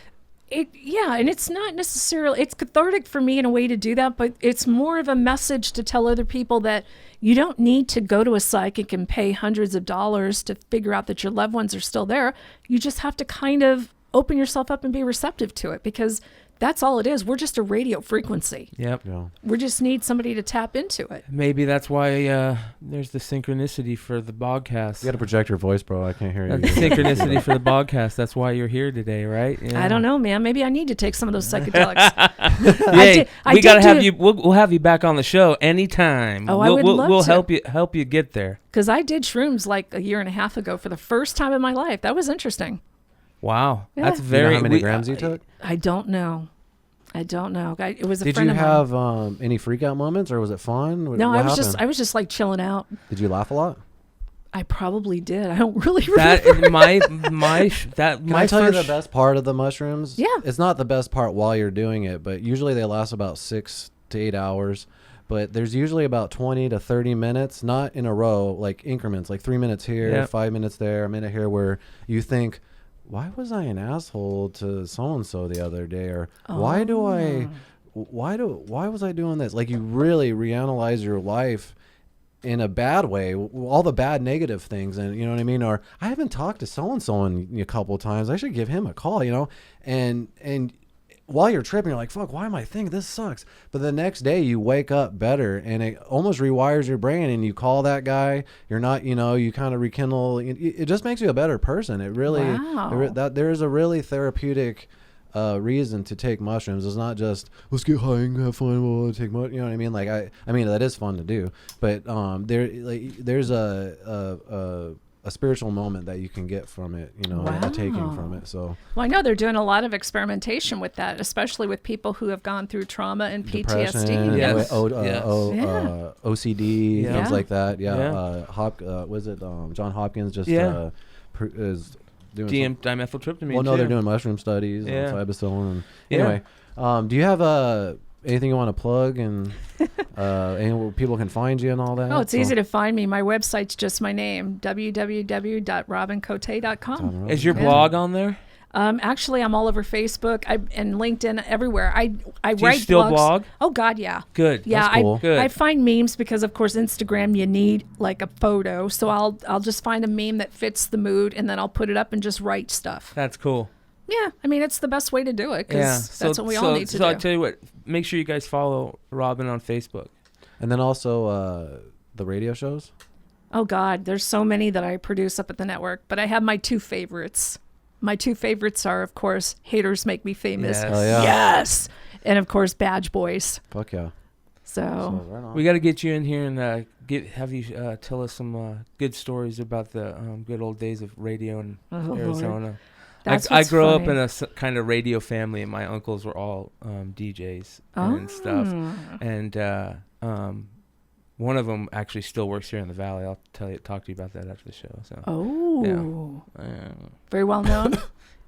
And it's not necessarily, it's cathartic for me in a way to do that, but it's more of a message to tell other people that you don't need to go to a psychic and pay hundreds of dollars to figure out that your loved ones are still there. You just have to kind of open yourself up and be receptive to it because that's all it is. We're just a radio frequency.
Yep.
Yeah.
We just need somebody to tap into it.
Maybe that's why there's the synchronicity for the Bogcast.
You got to project your voice, bro. I can't hear you.
That's the synchronicity for the Bogcast. That's why you're here today, right? Yeah.
I don't know, man. Maybe I need to take some of those psychedelics.
We gotta have you. We'll have you back on the show anytime.
Oh, I would love to.
We'll help you get there.
Because I did shrooms like a year and a half ago for the first time in my life. That was interesting.
Wow,
Yeah.
that's very.
You know how many grams you took?
I don't know. It was a
Did
friend
you
of mine.
have any freak out moments, or was it fun?
No,
What
I was
happened?
just like chilling out.
Did you laugh a lot?
I probably did. I don't really remember.
Can I tell you the best part of the mushrooms?
Yeah.
It's not the best part while you're doing it, but usually they last about 6 to 8 hours. But there's usually about 20 to 30 minutes, not in a row, like increments, like 3 minutes here, 5 minutes there, a minute here, where you think, why was I an asshole to so-and-so the other day? Or why was I doing this? Like you really reanalyze your life in a bad way, all the bad negative things, and you know what I mean, or I haven't talked to so and so in a couple of times, I should give him a call, you know, and while you're tripping, you're like, fuck, why am I thinking this sucks? But the next day you wake up better, and it almost rewires your brain, and you call that guy. You're not, you know, you kind of rekindle. It just makes you a better person. It really, there's a really therapeutic reason to take mushrooms. It's not just let's get high and have fun. We'll take you know what I mean? Like I mean that is fun to do, but there's a spiritual moment that you can get from it, you know, taking from it. So
well, I know they're doing a lot of experimentation with that, especially with people who have gone through trauma and PTSD.
Yes.
OCD, things like that. Was it John Hopkins just is doing
dimethyltryptamine.
Well, no, they're doing mushroom studies on psilocybin. And anyway, do you have anything you want to plug and and people can find you and all that?
Oh, it's easy to find me. My website's just my name, www.robincote.com.
Is your blog on there?
Actually, I'm all over Facebook and LinkedIn, everywhere. I
Do
write
you still
blogs.
blog?
Oh God, yeah.
Good.
Yeah,
That's cool.
Good.
I find memes because, of course, Instagram you need like a photo, so I'll just find a meme that fits the mood, and then I'll put it up and just write stuff.
That's cool.
Yeah, I mean it's the best way to do it because that's what we all need to do.
So I tell you what, make sure you guys follow Robin on Facebook,
and then also the radio shows.
Oh God, there's so many that I produce up at the network, but I have my two favorites. My two favorites are, of course, Haters Make Me Famous.
Yes.
Oh, yeah.
Yes. And, of course, Badge Boys.
Fuck yeah.
So
right on.
We got to get you in here and have you tell us some good stories about the good old days of radio in Arizona. I grew up in a kind of radio family, and my uncles were all DJs and stuff. And one of them actually still works here in the Valley. I'll talk to you about that after the show. So.
Very well known.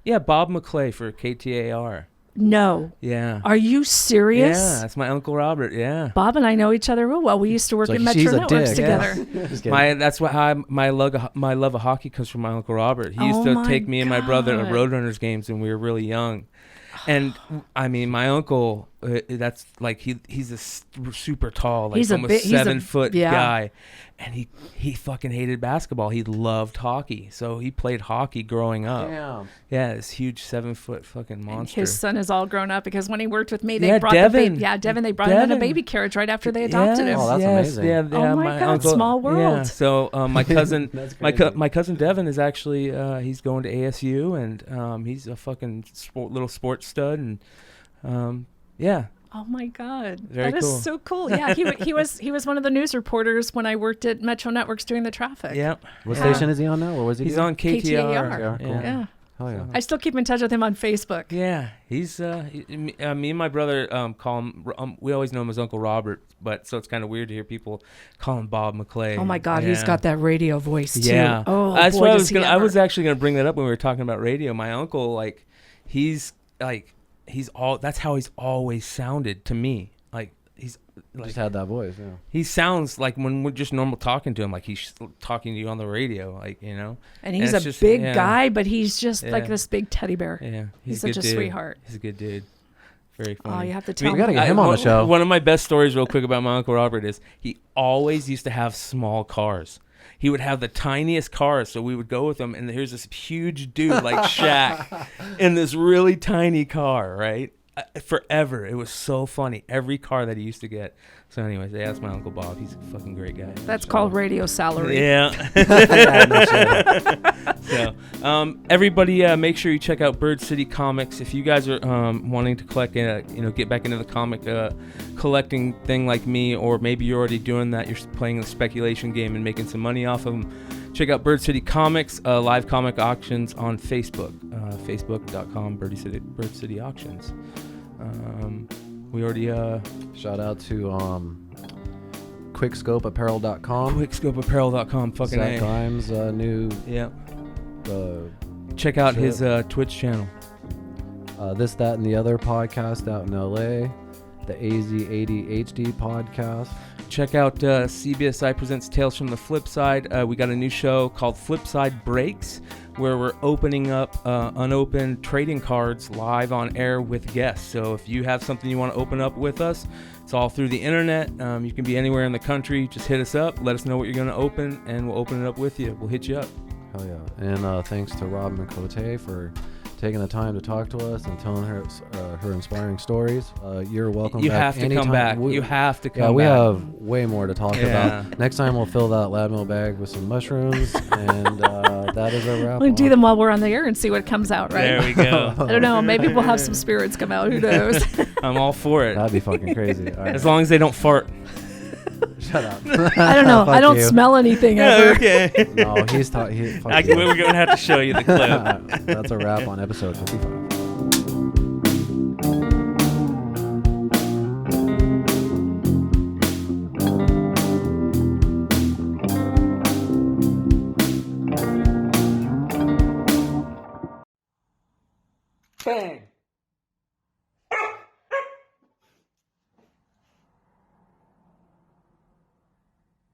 Yeah, Bob McClay for KTAR.
No.
Yeah.
Are you serious?
Yeah, that's my Uncle Robert. Yeah.
Bob and I know each other real well. We used to work in Metro Networks together.
That's why my love of hockey comes from my Uncle Robert. He used to take me and my brother to Roadrunners games when we were really young. And I mean, my uncle, that's like he's a super tall, like almost 7 foot guy, and he fucking hated basketball. He loved hockey, so he played hockey growing up.
Damn.
Yeah, this huge 7 foot fucking monster.
And his son is all grown up because when he worked with me, they brought
Devin.
Devin. They brought him in a baby carriage right after they adopted him.
Oh, that's amazing.
Yeah,
oh my God,
uncle,
small world.
Yeah, so my cousin,
my
cousin Devin is actually he's going to ASU, and he's a fucking little sports stud, and yeah.
Oh my God,
Very
that
cool.
is so cool. Yeah, he was one of the news reporters when I worked at Metro Networks doing the traffic.
Yeah.
What station is he on now, or was he?
He's on KTAR.
Yeah, cool.
Yeah.
Oh yeah.
I still keep in touch with him on Facebook.
Yeah, he's me and my brother call him. We always know him as Uncle Robert, but so it's kind of weird to hear people call him Bob McClay.
Oh my God, he's got that radio voice too.
Yeah.
Oh,
that's
boy,
what I was actually gonna bring that up when we were talking about radio. My uncle, he's that's how he's always sounded to me.
Just had that voice. Yeah.
He sounds like when we're just normal talking to him, like he's talking to you on the radio,
And he's a big guy, but he's just like this big teddy bear.
Yeah,
he's such a sweetheart.
He's a good dude. Very funny.
Oh, you have to tell
me. We gotta get him on the show.
One of my best stories, real quick, about my Uncle Robert is he always used to have small cars. He would have the tiniest cars, so we would go with him, and here's this huge dude like Shaq in this really tiny car, right? Forever. It was so funny. Every car that he used to get. So anyways, that's my Uncle Bob. He's a fucking great guy.
That's called radio salary.
Yeah. So, everybody, make sure you check out Bird City Comics. If you guys are wanting to collect, get back into the comic collecting thing like me, or maybe you're already doing that, you're playing the speculation game and making some money off of them, check out Bird City Comics, live comic auctions on Facebook, facebook.com, Bird City Auctions. We already
shout out to quickscopeapparel.com.
quickscopeapparel.com. Fucking
Zach Grimes' new
check out his Twitch channel.
This, That, and the Other podcast out in LA. the AZ80HD podcast.
Check out CBSI Presents Tales from the Flip Side. We got a new show called Flip Side Breaks, where we're opening up unopened trading cards live on air with guests. So if you have something you want to open up with us, it's all through the internet. You can be anywhere in the country. Just hit us up. Let us know what you're going to open, and we'll open it up with you. We'll hit you up.
Hell yeah. And thanks to Rob and Cote for taking the time to talk to us and telling her inspiring stories. You're welcome
you
back.
have to
anytime.
come back. You have to come
back. Yeah, we
back.
have way more to talk about. Next time we'll fill that lab mill bag with some mushrooms, and that is a wrap.
We'll do them while we're on the air and see what comes out, right?
There we go.
I don't know. Maybe we'll have some spirits come out. Who knows?
I'm all for it.
That'd be fucking crazy. All right.
As long as they don't fart.
Shut up.
I don't know. I don't smell anything ever.
Okay.
No, he's talking.
We're going to have to show you the clip.
That's a wrap on episode 55.
Bang.